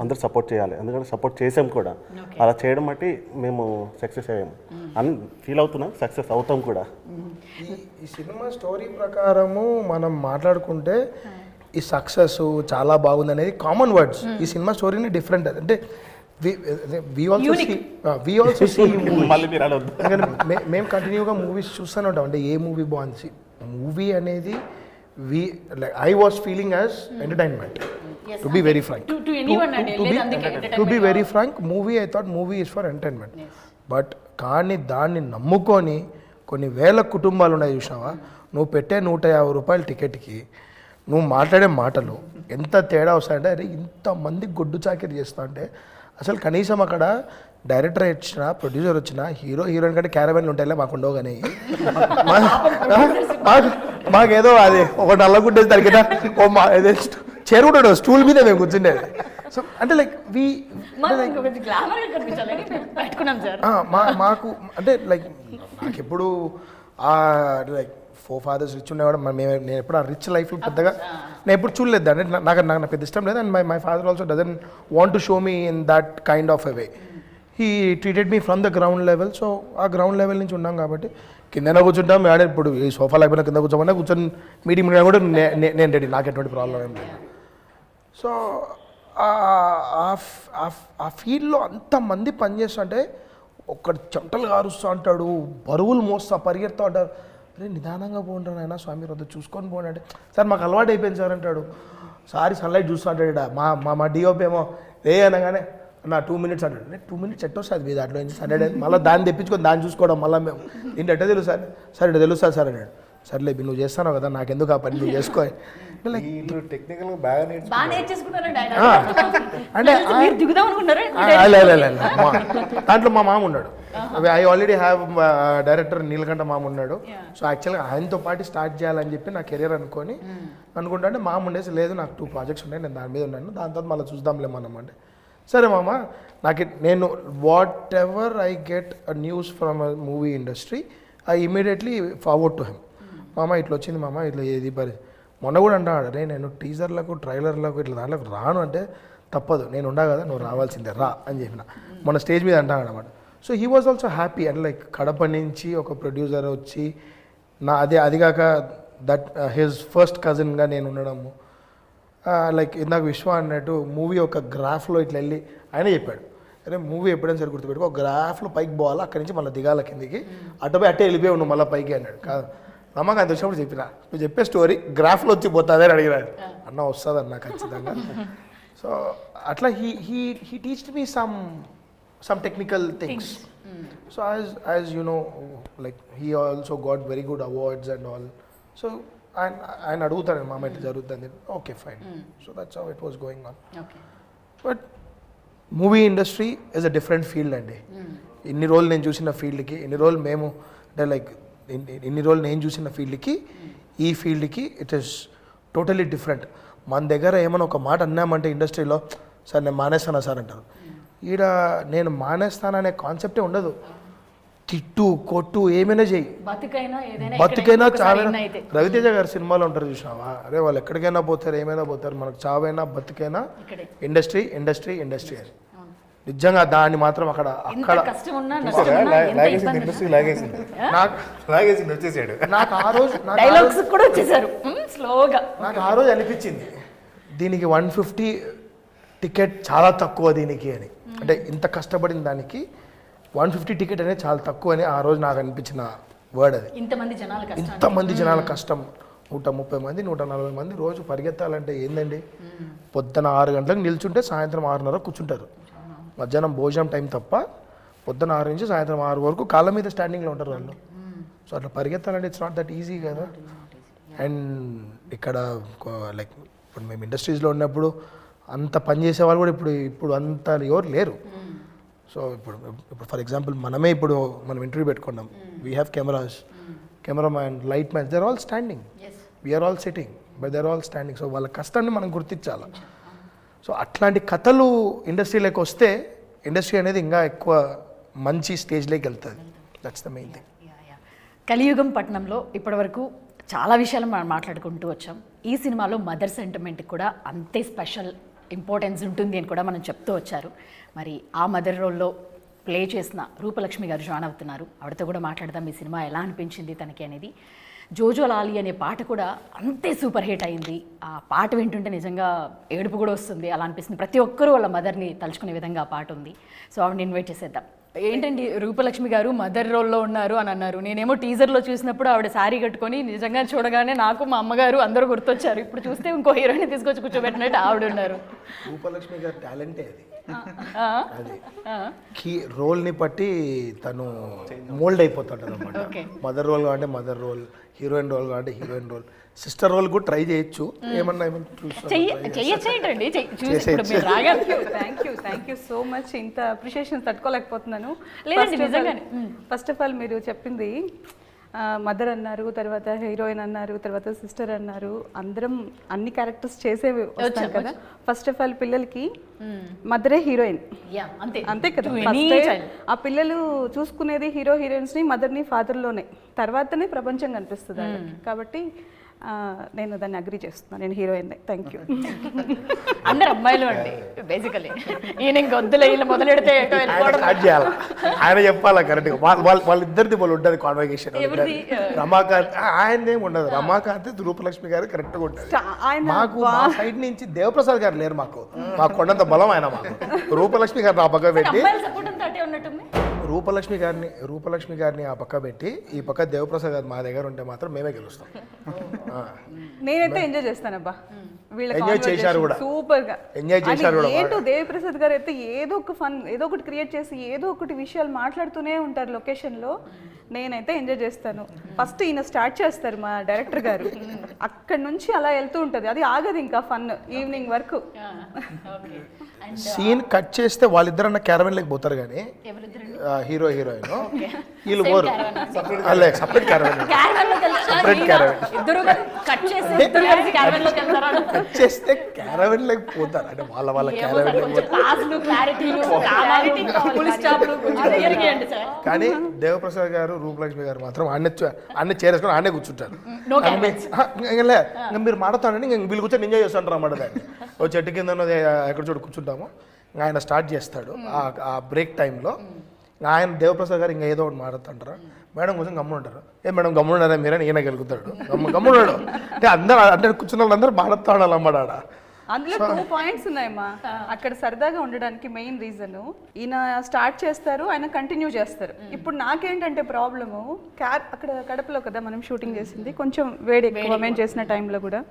అందరూ సపోర్ట్ చేయాలి, ఎందుకంటే సపోర్ట్ చేసాం కూడా. అలా చేయడం బట్టి మేము సక్సెస్ అయ్యాము అని ఫీల్ అవుతున్నాం, సక్సెస్ అవుతాం కూడా. ఈ సినిమా స్టోరీ ప్రకారము మనం మాట్లాడుకుంటే ఈ సక్సెస్ చాలా బాగుంది అనేది కామన్ వర్డ్స్. ఈ సినిమా స్టోరీని డిఫరెంట్, అంటే వి ఆల్సో సీ మళ్ళీ మీరు అలా వద్దు. మేము కంటిన్యూగా మూవీస్ చూస్తూనే ఉంటాం. అంటే ఏ మూవీ బాగుంది, మూవీ అనేది I was feeling as entertainment, to be very frank. To be very frank, movie I thought movie is for entertainment. But కానీ దాన్ని నమ్ముకొని కొన్ని వేల కుటుంబాలు ఉన్నాయి చూసినావా, నువ్వు పెట్టే 150 రూపాయల టికెట్కి నువ్వు మాట్లాడే మాటలు ఎంత తేడా వస్తాయంటే, అరే ఇంతమంది గొడ్డు చాకరీ చేస్తా అంటే అసలు కనీసం అక్కడ డైరెక్టర్ వచ్చినా ప్రొడ్యూసర్ వచ్చినా హీరోయిన్ కంటే క్యారవెన్లు ఉంటాయిలే, మాకు ఉండవు. కానీ మాకేదో అది ఒక నల్లగుడ్డేసి తరిగినా ఓ మా చేరుకుంటాడు స్టూల్ మీద మేము కూర్చుండేది. సో అంటే లైక్ మాకు అంటే లైక్ నాకు ఎప్పుడు లైక్ 4 fathers రిచ్ ఉండేవాడు. నేను ఎప్పుడు ఆ రిచ్ లైఫ్ పెద్దగా నేను ఎప్పుడు చూడలేదు. అంటే నాకు పెద్ద ఇష్టం లేదు. And my father also doesn't want to show me in that kind of a way. He treated me from the ground level. So ఆ గ్రౌండ్ లెవెల్ నుంచి ఉన్నాం కాబట్టి కిందనే కూర్చుంటాం. మేడం ఇప్పుడు ఈ సోఫా లేకపోయినా కింద కూర్చొని మీటింగ్ కూడా నేను రెడీ, నాకు ఎటువంటి ప్రాబ్లం ఏం లేదు. సో ఆ ఫీల్డ్లో అంతమంది పనిచేస్తుంటే ఒక్కడు చెమటలు కారుస్తూ అంటాడు, బరువులు మోస్తా పరిగెడుతూ అంటారు. అరే నిదానంగా పోంటారు ఆయన స్వామి వద్ద చూసుకొని పోండి అంటే, సార్ మాకు అలవాటు అయిపోయింది సార్ అంటాడు. సారీ సన్లైట్ చూస్తూ అంటాడు. మా డిఓపి ఏమో అనగానే నా 2 minutes అంటాడు. 2 minutes ఎట్టొస్తుంది మీ దాంట్లో సరే మళ్ళీ దాన్ని తెప్పించుకొని దాన్ని చూసుకోవడం మళ్ళీ మేము ఏంటి ఎట్ట తెలుసు సార్, సార్ ఇట్లా తెలుస్తుంది సార్ అన్నాడు. సర్లే నువ్వు చేస్తాను కదా, నాకెందుకు ఆ పని నువ్వు చేసుకో. టెక్నికల్గా బాగా అంటే దాంట్లో మా మామ ఉన్నాడు. I already have director Neelakanta మామ ఉన్నాడు. సో యాక్చువల్గా ఆయనతో పాటు స్టార్ట్ చేయాలని చెప్పి నా కెరీర్ అనుకుంటా. అంటే మామ ఉండేసి లేదు నాకు 2 projects ఉన్నాయి, నేను దాని మీద ఉన్నాను, దాని తర్వాత మళ్ళీ చూద్దాంలే మనం అంటే, సరే మామ నేను what ever I get a news from a movie industry I immediately forward to him. మామ ఇట్లా వచ్చింది మామ, ఇట్లా ఏది మొన్న కూడా అంటాడు, రే నేను టీజర్లకు ట్రైలర్లకు ఇట్లా దాంట్లోకి రాను అంటే తప్పదు, నేను ఉండా కదా నువ్వు రావాల్సిందే రా అని చెప్పిన. మన స్టేజ్ మీద అంటాడు అనమాట. So he was also happy. And like Kadapa నుంచి ఒక ప్రొడ్యూసర్ వచ్చి అది కాక దట్ హిజ్ ఫస్ట్ కజిన్గా నేను ఉండడము, లైక్ ఇందాక విశ్వ అన్నట్టు మూవీ ఒక గ్రాఫ్లో ఇట్లా వెళ్ళి ఆయన చెప్పాడు, అరే మూవీ ఎప్పుడైనా సరే గుర్తుపెట్టుకో, ఒక గ్రాఫ్లో పైకి పోవాలా, అక్కడి నుంచి మళ్ళీ దిగాల కిందికి, అటుపై అట్టే వెళ్ళిపోయావు నువ్వు మళ్ళీ పైకి అన్నాడు. కాదు నమ్మకం అంత వచ్చినప్పుడు చెప్పినా, నువ్వు చెప్పే స్టోరీ గ్రాఫ్లో వచ్చి పోతుంది అని అడిగినాడు. అన్న వస్తుంది అన్న ఖచ్చితంగా. సో అట్లా he teached me some technical things. So as you know, like he also got very good awards and all. So ఆయన అడుగుతాను మామ ఇట్లా జరుగుతుంది, okay fine. So that's how it was going on. But movie industry is a different field అండి. ఇన్ని రోజులు నేను చూసిన ఫీల్డ్కి, ఇన్ని రోజులు మేము అంటే లైక్ ఇన్ని రోజులు నేను చూసిన ఫీల్డ్కి ఈ ఫీల్డ్కి ఇట్ ఈస్ టోటలీ డిఫరెంట్. మన దగ్గర ఏమైనా ఒక మాట అన్నామంటే ఇండస్ట్రీలో, సార్ నేను మానేస్తానా సార్ అంటారు. ఈడ నేను మానేస్తాననే కాన్సెప్టే ఉండదు. తిట్టు కొట్టు ఏమైనా చెయ్యి, బతికైనా చావైనా. రవితేజ గారి సినిమాలో ఉంటారు చూసినావా, అరే వాళ్ళు ఎక్కడికైనా పోతారు ఏమైనా పోతారు, మనకు చావైనా బతికైనా ఇండస్ట్రీ ఇండస్ట్రీ ఇండస్ట్రీ అని. నిజంగా దాన్ని మాత్రం అక్కడ నాకు ఆ రోజు అనిపించింది దీనికి 150 టికెట్ చాలా తక్కువ దీనికి అని. అంటే ఇంత కష్టపడిన దానికి 150 టికెట్ అనేది చాలా తక్కువ అని ఆ రోజు నాకు అనిపించిన వర్డ్ అది. ఇంతమంది జనాల కష్టం, 130 మంది 140 మంది రోజు పరిగెత్తాలంటే ఏందండి. పొద్దున 6 గంటలకు నిల్చుంటే సాయంత్రం 6:30 కూర్చుంటారు. మధ్యాహ్నం భోజనం టైం తప్ప పొద్దున 6 నుంచి సాయంత్రం 6 వరకు కాళ్ళ మీద స్టాండింగ్లో ఉంటారు వాళ్ళు. సో అట్లా పరిగెత్తాలంటే ఇట్స్ నాట్ దట్ ఈజీ కదా. అండ్ ఇక్కడ లైక్ ఇప్పుడు మేము ఇండస్ట్రీస్లో ఉన్నప్పుడు అంత పని చేసేవాళ్ళు కూడా ఇప్పుడు అంత ఎవరు లేరు. సో ఇప్పుడు ఫర్ ఎగ్జాంపుల్ మనమే ఇప్పుడు మనం ఇంటర్వ్యూ పెట్టుకున్నాం, we have cameraman, light man, they are all standing, we are all sitting but they are all standing. So వాళ్ళ కష్టాన్ని మనం గుర్తించాలి. సో అట్లాంటి కథలు ఇండస్ట్రీలోకి వస్తే ఇండస్ట్రీ అనేది ఇంకా ఎక్కువ మంచి స్టేజ్లోకి వెళ్తుంది. That's the main thing. కలియుగం పట్నంలో ఇప్పటివరకు చాలా విషయాలు మనం మాట్లాడుకుంటూ వచ్చాం. ఈ సినిమాలో మదర్ సెంటిమెంట్ కూడా అంతే స్పెషల్ ఇంపార్టెన్స్ ఉంటుంది అని కూడా మనం చెప్తూ వచ్చారు. మరి ఆ మదర్ రోల్లో ప్లే చేసిన రూపలక్ష్మి గారు జాయిన్ అవుతున్నారు. ఆవిడతో కూడా మాట్లాడదాం ఈ సినిమా ఎలా అనిపించింది తనకి అనేది. జోజో లాలి అనే పాట కూడా అంతే సూపర్ హిట్ అయింది. ఆ పాట వింటుంటే నిజంగా ఏడుపు కూడా వస్తుంది, అలా అనిపిస్తుంది. ప్రతి ఒక్కరూ వాళ్ళ మదర్ని తలుచుకునే విధంగా ఆ పాట ఉంది. సో ఆవిడని ఇన్వైట్ చేసేద్దాం. ఏంటండి రూపలక్ష్మి గారు మదర్ రోల్లో ఉన్నారు అని అన్నారు. నేనేమో టీజర్లో చూసినప్పుడు ఆవిడ శారీ కట్టుకొని నిజంగా చూడగానే నాకు మా అమ్మగారు అందరూ గుర్తొచ్చారు. ఇప్పుడు చూస్తే ఇంకో హీరోయిన్ తీసుకొచ్చి కూర్చోబెట్టినట్టు ఆవిడ ఉన్నారు. రూపలక్ష్మి గారి టాలెంటే అది రోల్ని బట్టి తను మోల్డ్ అయిపోతాడు అనమాట. మదర్ రోల్ కావాలంటే మదర్ రోల్, హీరోయిన్ రోల్ కావాలంటే హీరోయిన్ రోల్, సిస్టర్ రోల్ కూడా ట్రై చేయొచ్చు. ఏమన్నా థ్యాంక్ యూ సో మచ్. ఇంత అప్రిషియేషన్ తట్టుకోలేకపోతున్నాను. ఫస్ట్ ఆఫ్ ఆల్ మీరు చెప్పింది మదర్ అన్నారు, తర్వాత హీరోయిన్ అన్నారు, తర్వాత సిస్టర్ అన్నారు. అందరం అన్ని క్యారెక్టర్స్ చేసే వస్తాం కదా. ఫస్ట్ ఆఫ్ ఆల్ పిల్లలకి మదరే హీరోయిన్, అంతే కదా. ఆ పిల్లలు చూసుకునేది హీరో హీరోయిన్స్ని, మదర్ని, ఫాదర్లోనే. తర్వాతనే ప్రపంచం కనిపిస్తుంది. కాబట్టి నేను దాన్ని అగ్రీ చేస్తున్నాను. నేను హీరోయిన్. Thank you. అందరు అమ్మాయిలు అండి బేసికలీ. ఈయన ఇంకొద్దులే ఇలా మొదలెడితే ఆయన చెప్పాలా కరెక్ట్గా. వాళ్ళిద్దరిది వాళ్ళు ఉంటుంది కాన్వర్సేషన్. రమాకాంత్ ఆయనదేం ఉండదు. రమాకాంత్ రూపలక్ష్మి గారు కరెక్ట్గా ఉంటుంది. మాకు మా సైడ్ నుంచి దేవప్రసాద్ గారు లేరు. మాకు కొండంత బలం ఆయన. మాకు రూపలక్ష్మి గారిని ఆ పక్క పెట్టి రూపలక్ష్మి గారిని ఆ పక్క పెట్టి ఈ పక్క దేవప్రసాద్ గారు మా దగ్గర ఉంటే మాత్రం మేమే గెలుస్తాం. నేనైతే ఎంజాయ్ చేస్తానబ్బా. ఎంజాయ్ చేశారు కూడా, సూపర్ గా ఎంజాయ్ చేశారు కూడా. ఏంటో దేవప్రసాద్ గారు అయితే ఏదో ఒక ఫన్, ఏదో ఒకటి క్రియేట్ చేసి ఏదో ఒకటి విషయాలు మాట్లాడుతూనే ఉంటారు లొకేషన్ లో. నేనైతే ఎంజాయ్ చేస్తాను. ఫస్ట్ ఈయన స్టార్ట్ చేస్తారు మా డైరెక్టర్ గారు, అక్కడ నుంచి అలా వెళ్తూ ఉంటుంది. అది ఆగదు ఇంకా ఫన్ ఈవినింగ్ వరకు. సీన్ కట్ చేస్తే వాళ్ళిద్దరన్నా క్యారవెన్ లేక పోతారు కానీ హీరో హీరోయిన్ వీళ్ళు పోరు. Separate caravan, separate caravan. Cut చేస్తే క్యారవెన్ లేక పోతారు. అంటే వాళ్ళ క్యారవెన్. కానీ దేవప్రసాద్ గారు రూపలక్ష్మి గారు మాత్రం అన్నీ చేరేసుకొని ఆడనే కూర్చుంటారు. ఇంకా మీరు మాట్లాడుతానండి, ఇంకా వీళ్ళు కూర్చొని ఎంజాయ్ చేస్తుంటారు అన్నమాట. దాన్ని ఓ చెట్టు కింద ఎక్కడ చోటు కూర్చుంటాము. ఆయన స్టార్ట్ చేస్తాడు ఆ బ్రేక్ టైంలో. ఆయన దేవప్రసాద్ గారు ఇంకా ఏదో ఒకటి మాట్లాడుతుంటారు. మేడం కొంచెం గమ్మున ఉంటారు. మేడం గమ్మున ఉన్నారా మీరని ఈయన గెలుగుతాడు. గమ్మున్నాడు అంటే అందరూ అంటే కూర్చున్న వాళ్ళందరూ మాట్లాడుతాడు అన్నమాట. ఆడ అందులో 2 పాయింట్స్ ఉన్నాయమ్మా. అక్కడ సరదాగా ఉండడానికి మెయిన్ రీజన్ ఈయన స్టార్ట్ చేస్తారు, ఆయన కంటిన్యూ చేస్తారు. ఇప్పుడు నాకేంటంటే ప్రాబ్లము, అక్కడ కడపలో కదా మనం షూటింగ్ చేసింది, కొంచెం వేడి ఎక్కువ మేము చేసిన టైంలో కూడా.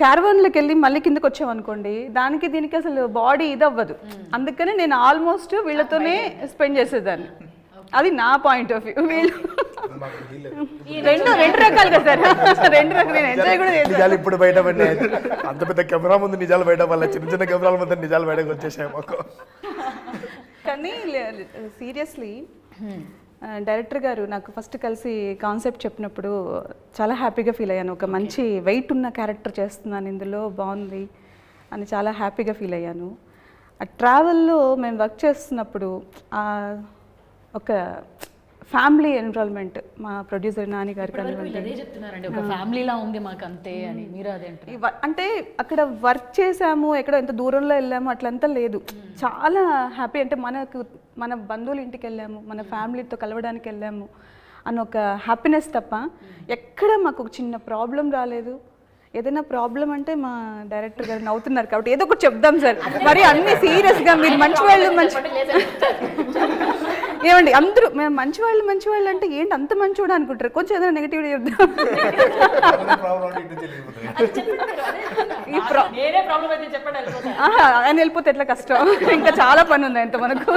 క్యారవాన్లోకి వెళ్ళి మళ్ళీ కిందకి వచ్చామనుకోండి, దానికి దీనికి అసలు బాడీ ఇది అవ్వదు. అందుకని నేను ఆల్మోస్ట్ వీళ్ళతోనే స్పెండ్ చేసేదాన్ని. అది నా పాయింట్ ఆఫ్ వ్యూ. వీళ్ళు రెండు రకాలుగా సార్, రెండు రకాలు. నేను ఎంజాయ్ కూడా నిజాలు ఇప్పుడు బయట పడినాయి. అంత పెద్ద కెమెరా ముందు నిజాలు బయట పడలే, చిన్న చిన్న కెమెరాల ముందు నిజాలు బయటకు వచ్చేసాయి మాకు. కానీ సీరియస్లీ డైరెక్టర్ గారు నాకు ఫస్ట్ కలిసి కాన్సెప్ట్ చెప్పినప్పుడు చాలా హ్యాపీగా ఫీల్ అయ్యాను. ఒక మంచి వెయిట్ ఉన్న క్యారెక్టర్ చేస్తున్నాను ఇందులో, బాగుంది అని చాలా హ్యాపీగా ఫీల్ అయ్యాను. ఆ ట్రావెల్లో మేము వర్క్ చేస్తున్నప్పుడు ఒక ఫ్యామిలీ ఎన్విరాన్మెంట్ మా ప్రొడ్యూసర్ నాని గారు అంటే అక్కడ వర్క్ చేసాము, ఎక్కడో ఎంత దూరంలో వెళ్ళాము అట్లంతా లేదు. చాలా హ్యాపీ. అంటే మన బంధువుల ఇంటికి వెళ్ళాము, మన ఫ్యామిలీతో కలవడానికి వెళ్ళాము అని ఒక హ్యాపీనెస్ తప్ప ఎక్కడ మాకు ఒక చిన్న ప్రాబ్లం రాలేదు. ఏదైనా ప్రాబ్లం అంటే మా డైరెక్టర్ గారు నవ్వుతున్నారు కాబట్టి ఏదో ఒకటి చెప్దాం సార్. మరి అన్ని సీరియస్గా మీరు మంచి వాళ్ళు ఏమండి అందరూ మేము మంచి వాళ్ళు అంటే ఏంటి అంత మంచివాడు అనుకుంటారు. కొంచెం ఏదైనా నెగిటివిటీ చెప్దాం. ఆయన వెళ్ళిపోతే ఎట్లా కష్టం, ఇంకా చాలా పని ఉంది ఆయనతో మనకు.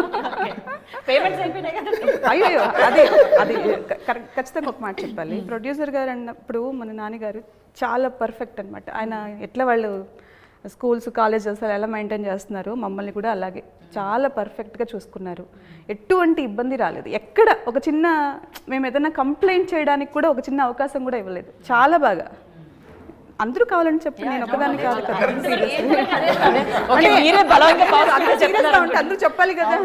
అయ్యో అది ఖచ్చితంగా ఒక మాట చెప్పాలి. ప్రొడ్యూసర్ గారు అన్నప్పుడు మన నాన్నగారు చాలా పర్ఫెక్ట్ అనమాట. ఆయన ఎట్లా వాళ్ళు స్కూల్స్ కాలేజెస్ ఎలా మెయింటైన్ చేస్తున్నారు, మమ్మల్ని కూడా అలాగే చాలా పర్ఫెక్ట్గా చూసుకున్నారు. ఎటువంటి ఇబ్బంది రాలేదు. ఎక్కడ ఒక చిన్న మేము ఏదైనా కంప్లైంట్ చేయడానికి కూడా ఒక చిన్న అవకాశం కూడా ఇవ్వలేదు. చాలా బాగా అందరూ కావాలని చెప్పి నేను ఒకదాన్ని కాదు కదా. ఓకే, మీరే బలంగా అందరూ serious గా ఉంటే అందరూ చెప్పాలి కదా.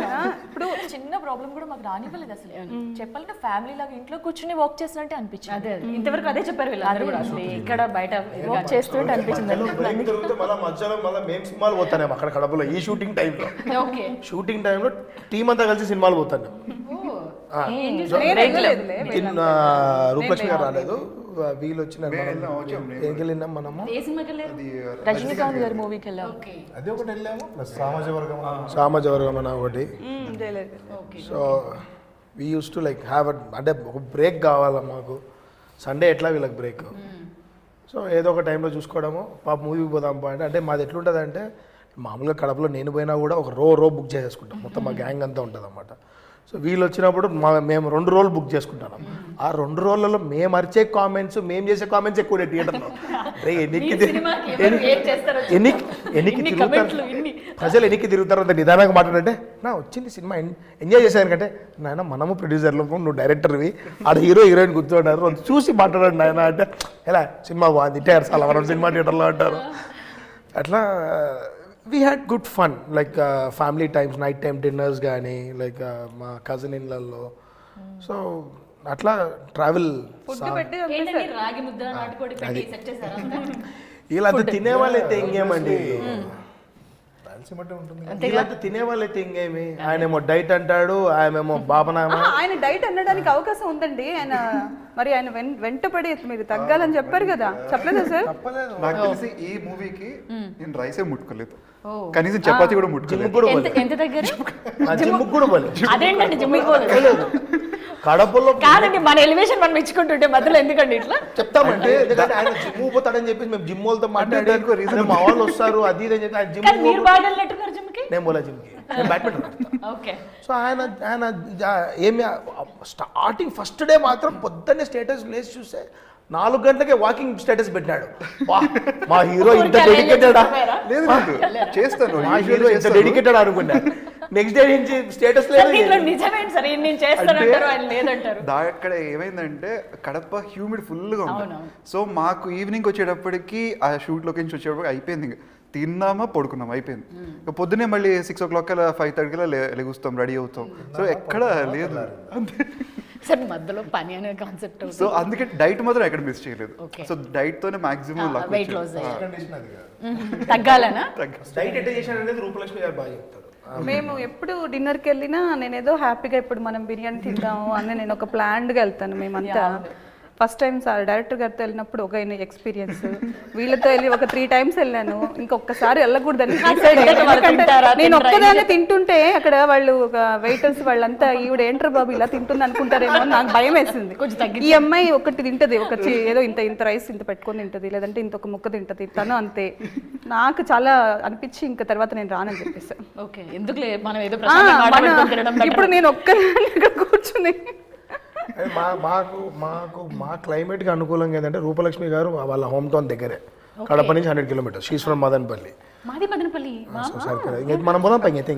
ఇప్పుడు చిన్న ప్రాబ్లం కూడా మాకు రానివ్వలేదు అసలు. చెప్పాలంటే ఫ్యామిలీ లాగా ఇంట్లో కూర్చుని వర్క్ చేసినట్టే అనిపించింది. అదే ఇంతవరకు అదే చెప్పారు వీళ్ళందరూ కూడా, అసలు ఇక్కడ బయట వర్క్ చేస్తుంటే అనిపించింది. మళ్ళీ మధ్యలో మళ్ళీ మేము సినిమాలు పోతానేమో అక్కడ కడపలో ఈ షూటింగ్ టైంలో. ఓకే షూటింగ్ టైంలో టీం అంతా కలిసి సినిమాలు పోతాను. రూపలక్ష్మి గారు రాలేదు, వీళ్ళు వచ్చినారు. ఏం వెళ్ళినాం మనము? ఏ సినిమాకి వెళ్ళారు? రజనీకాంత్ గారి మూవీకి వెళ్ళాం. అది ఒకటి వెళ్ళాము, ప్లస్ సామాజ వర్గం అన్న ఒకటి. So we use to like have అంటే ఒక బ్రేక్ కావాలా మాకు. సండే ఎట్లా వీళ్ళకి బ్రేక్. సో ఏదో ఒక టైంలో చూసుకోవడము, పాప మూవీకి పోదాం అంటే మాది ఎట్లుంటుంది అంటే మామూలుగా కడపలో నేను పోయినా కూడా ఒక రో బుక్ చేసేసుకుంటాం, మొత్తం మా గ్యాంగ్ అంతా ఉంటుంది అన్నమాట. సో వీళ్ళు వచ్చినప్పుడు మేము 2 రోజులు బుక్ చేసుకుంటాం. ఆ 2 రోజులలో మేము అరిచే కామెంట్స్, మేము చేసే కామెంట్స్ ఎక్కువ థియేటర్లో. ఎన్నికి తిరుగుతారు ప్రజలు, ఎన్నికి తిరుగుతారు అంత నిదానంగా మాట్లాడంటే, నా వచ్చింది సినిమా ఎంజాయ్ చేశాను కంటే, నాయన మనము ప్రొడ్యూసర్లు, నువ్వు డైరెక్టర్వి, ఆడ హీరోయిన్ కూర్చోన్నారు, చూసి మాట్లాడండి నాయన అంటే, ఎలా సినిమా బాగుంది థియేటర్స్ అలా మనం సినిమా థియేటర్లో అంటారు. అట్లా we had good fun, like family times, night time dinners కానీ, లైక్ మా కజిన్ ఇన్లలో. సో అట్లా ట్రావెల్. ఏంటండి రాగి ముద్ద నాటుకోడి పెట్టి సెట్ చేశారా? వీళ్ళంతా తినేవాళ్ళైతే ఇంకేమండి, ఉంటుంది. వీళ్ళంతా తినేవాళ్ళైతే ఇంకేమి. ఆయనేమో డైట్ అంటాడు, ఆయనేమో బాబనామా. ఆయన డైట్ అనడానికి అవకాశం ఉందండి. ఆయన మరి ఆయన వెంటపడి మీరు తగ్గాలని చెప్పారు కదా, చెప్పలేదా సార్? నాకు తెలిసి ఈ మూవీకి నేను రైసే ముట్టుకోలేదు, కనీసం చపాతీ కూడా ముట్టుకోలేదు. ఎంత దగ్గర? జిమ్కి కూడా పోలేదు. అదేంటండి జిమ్కి పోలేదు? కడపలో కాదండి, మన ఎలివేషన్ మనం ఇచ్చుకుంటుంటే మధ్యలో ఎందుకండి ఇట్లా చెప్తామంటే, ఎందుకంటే ఆయన జిమ్ పోతాడని చెప్పేసి మేము జిమ్ వాళ్ళతో మాట్లాడడానికి రీజన్ మా వాళ్ళు వస్తారు అది ఇది అని చెప్పి ఆయన జిమ్. మీరు బాగా వెళ్ళినట్టున్నారు జిమ్కి? నేను పోలే జిమ్కి, నేను బ్యాడ్మింటన్. ఓకే. సో ఆయన ఏమి స్టార్టింగ్ ఫస్ట్ డే మాత్రం పొద్దున్నే స్టేటస్ లేసి చూస్తే 4 గంటలకే వాకింగ్ స్టేటస్ పెట్టినాడు. మా హీరో ఇంత డెడికేటెడ్, లేదు చేస్తాను, మా హీరో ఇంత డెడికేటెడ్ అనుకున్నా. నెక్స్ట్ డే నుంచి స్టేటస్ లేదు. నిజమేంటి సార్, నేను చేస్తానంటారు ఆయన లేదంటారు. అక్కడ ఏమైందంటే కడప హ్యూమిడ్ ఫుల్గా ఉంది. సో మాకు ఈవినింగ్ వచ్చేటప్పటికి ఆ షూట్ లొకేషన్ వచ్చేటప్పటికి అయిపోయింది, ఇంకా తిన్నామా పడుకున్నాం అయిపోయింది. ఇక పొద్దున్నే మళ్ళీ 6 o'clock 5:30 లెగుస్తాం, రెడీ అవుతాం. సో ఎక్కడ లేదు సార్ మధ్యలో పని అనే కాన్సెప్ట్. సో అందుకే డైట్ మాత్రం ఎక్కడ మిస్ చేయలేదు. సో డైట్ తోనే మాక్సిమం వెయిట్ లాస్ తగ్గాలనా? డైట్ ఎట్లా చేశాడనేది రూపలక్ష్మి గారు బాగా చెప్తారు. మేము ఎప్పుడు డిన్నర్కి వెళ్ళినా నేను ఏదో హ్యాపీగా ఇప్పుడు మనం బిర్యానీ తిందాము అని నేను ఒక ప్లాన్డ్గా వెళ్తాను. మేమంతా ఫస్ట్ టైం సార్ డైరెక్టర్ గారితో వెళ్ళినప్పుడు ఒక ఎక్స్పీరియన్స్, వీళ్ళతో వెళ్ళి ఒక 3 times వెళ్ళాను. ఇంకొకసారి వెళ్ళకూడదని నేను ఒక్కదాన్ని తింటుంటే అక్కడ వాళ్ళు వెయిటర్స్ వాళ్ళంతా ఈవిడ ఏంటర్ బాబు ఇలా తింటుంది అనుకుంటారేమో నాకు భయం వేసింది. ఈ అమ్మాయి ఒకటి తింటది, ఏదో ఇంత రైస్ ఇంత పెట్టుకొని తింటది, లేదంటే ఇంకొక ముక్క తింటది, తను అంతే. నాకు చాలా అనిపించి ఇంకా తర్వాత నేను రానని చెప్పేసాను. ఓకే, ఎందుకులే మనం ఏదో ఇప్పుడు నేను ఒక్కదాన్ని ఇక్కడ కూర్చుని. మా క్లైమేట్కి అనుకూలంగా ఏంటంటే రూపలక్ష్మి గారు వాళ్ళ హోమ్ టౌన్ దగ్గరే, కడప నుంచి 100 kilometers. She's from Madanapalle. మాది మదనపల్లి. మనం పోదాం పై అయితే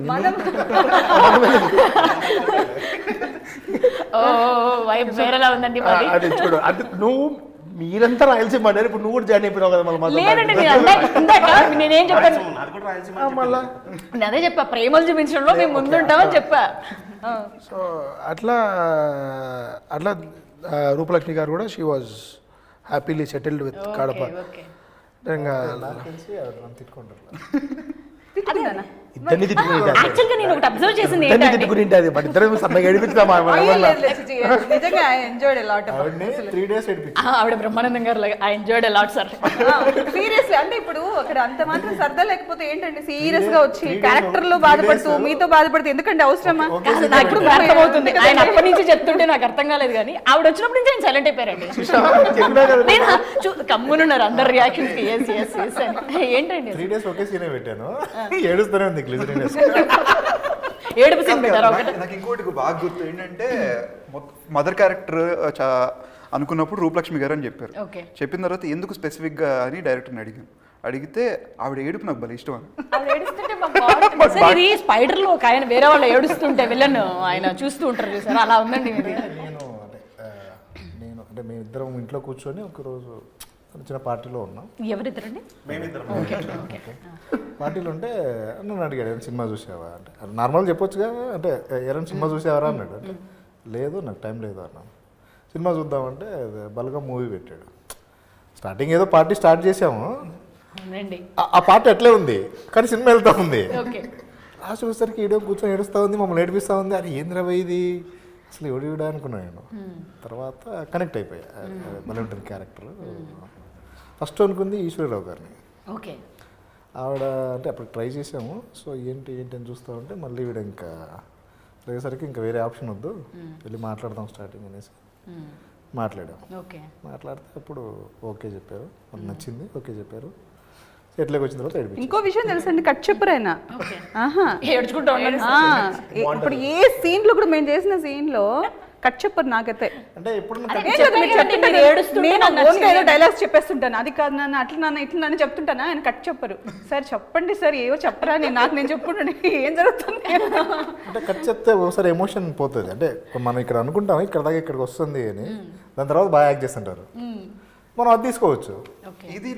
వేరేలా ఉందండి. అది చూడు, అంటే నువ్వు మీరంతా రాయలసీమ అన్నారు, ఇప్పుడు నువ్వు కూడా జాయిన్ అయిపోయినావు కదా మళ్ళీ. నేనేం చెప్పాను? మళ్ళా అదే చెప్పా, ప్రేమలు చూపించడంలో మేము ముందుంటామని చెప్పా. సో అట్లా రూపలక్ష్మి గారు కూడా she was happily settled with Kadapa. ఇద్దరిని తిట్టుకుని అది బట్ ఇద్దరు సన్నగా ఏడిపించుదామా? నిజంగా I enjoyed a lot. 3 days ఆవిడ బ్రహ్మానందం గారు I enjoyed a lot sir. Seriously అంటే ఇప్పుడు అక్కడ అంత మాత్రం సరదా లేకపోతే ఏంటండి సీరియస్ గా వచ్చి క్యారెక్టర్ లో బాధపడుతూ మీతో బాధపడుతూ ఎందుకంటే అవసరమా? నాకు ఇప్పుడు అర్థమవుతుంది. ఆయన అప్పటి నుంచి చెప్తుంటే నాకు అర్థం కాలేదు, కానీ ఆవిడ వచ్చినప్పటి నుంచి ఆయన సైలెంట్ అయిపోయారండి. కమ్మునున్నారు అందరు రియాక్షన్స్ కి. ఏంటండి 3 days ఒకే సీనే పెట్టాను, ఏడుస్తూనే ఉంది. ఏడుపు సీన్ పెట్టారు. నాకు ఇంకోటి బాగా గుర్తు ఏంటంటే మదర్ క్యారెక్టర్ అనుకున్నప్పుడు రూపలక్ష్మి గారు అని చెప్పారు. చెప్పిన తర్వాత ఎందుకు స్పెసిఫిక్ గా అని డైరెక్టర్ని అడిగితే ఆవిడ ఏడుపు నాకు భలే ఇష్టం అని. ఇది స్పైడర్ లో ఒక ఆయన వేరే వాళ్ళు ఏడుస్తుంటే విలన్ ఆయన చూస్తూ ఉంటారు చూసారు, అలా ఉందండి. నేను అంటే మేమిద్దరం ఇంట్లో కూర్చొని ఒకరోజు చిన్న పార్టీలో ఉన్నాం. ఎవరిద్దరండి? పార్టీలో ఉంటే నన్ను అడిగాడు ఏదైనా సినిమా చూసావా అంటే, నార్మల్ చెప్పొచ్చుగా అంటే ఏదైనా సినిమా చూసావరా అన్నాడు. అంటే లేదు నాకు టైం లేదు అన్నాను. సినిమా చూద్దామంటే బల్గా మూవీ పెట్టాడు. స్టార్టింగ్ ఏదో పార్టీ స్టార్ట్ చేసాము, ఆ పార్టీ అట్లే ఉంది కానీ సినిమా వెళ్తూ ఉంది. లాస్ట్ చూసేసరికి ఈడో కూర్చొని ఏడుస్తూ ఉంది, మమ్మల్ని ఏడిపిస్తూ ఉంది. అది ఏంద్రా ఇది అసలు ఎవడు అనుకున్నాను నేను. తర్వాత కనెక్ట్ అయిపోయా. భలే ఉంటుంది క్యారెక్టర్. ఫస్ట్ అనుకుంది ఈశ్వరరావు గారిని. ఓకే. ఆవిడ అంటే అప్పుడు ట్రై చేసాము. సో ఏంటి అని చూస్తూ ఉంటే మళ్ళీ వీడు ఇంకా లేసరికి ఇంకా వేరే ఆప్షన్ వద్దు, వెళ్ళి మాట్లాడదాం స్టార్టింగ్ అనేసి మాట్లాడాము. మాట్లాడితే అప్పుడు ఓకే చెప్పారు, వాళ్ళకి నచ్చింది, ఓకే చెప్పారు. సెట్లోకి వచ్చిన తర్వాత ఏడిపించారు. ఇంకో విషయం తెలుసండి, కట్ చెప్పరైనా ఇప్పుడు ఏ సీన్లో కూడా మేము చేసిన సీన్లో కట్ చెప్పరు నాకైతే. అంటే ఎప్పుడు ఏదో డైలాగ్స్ చెప్పేస్తుంటాను, అది కాదు నాన్న అట్లా నాన్న ఇట్లా నన్ను చెప్తుంటానా, ఆయన కట్ చెప్పరు. సార్ చెప్పండి సార్, ఏవో చెప్పరా నాకు నేను చెప్పుకుంటాను ఏం జరుగుతుంది అంటే కట్ చెప్తే ఒకసారి ఎమోషన్ పోతుంది. అంటే మనం ఇక్కడ అనుకుంటాం ఇక్కడ దాకా ఇక్కడికి వస్తుంది అని, దాని తర్వాత బాగా యాక్ట్ చేస్తుంటారు, మనం అది తీసుకోవచ్చు. ఇది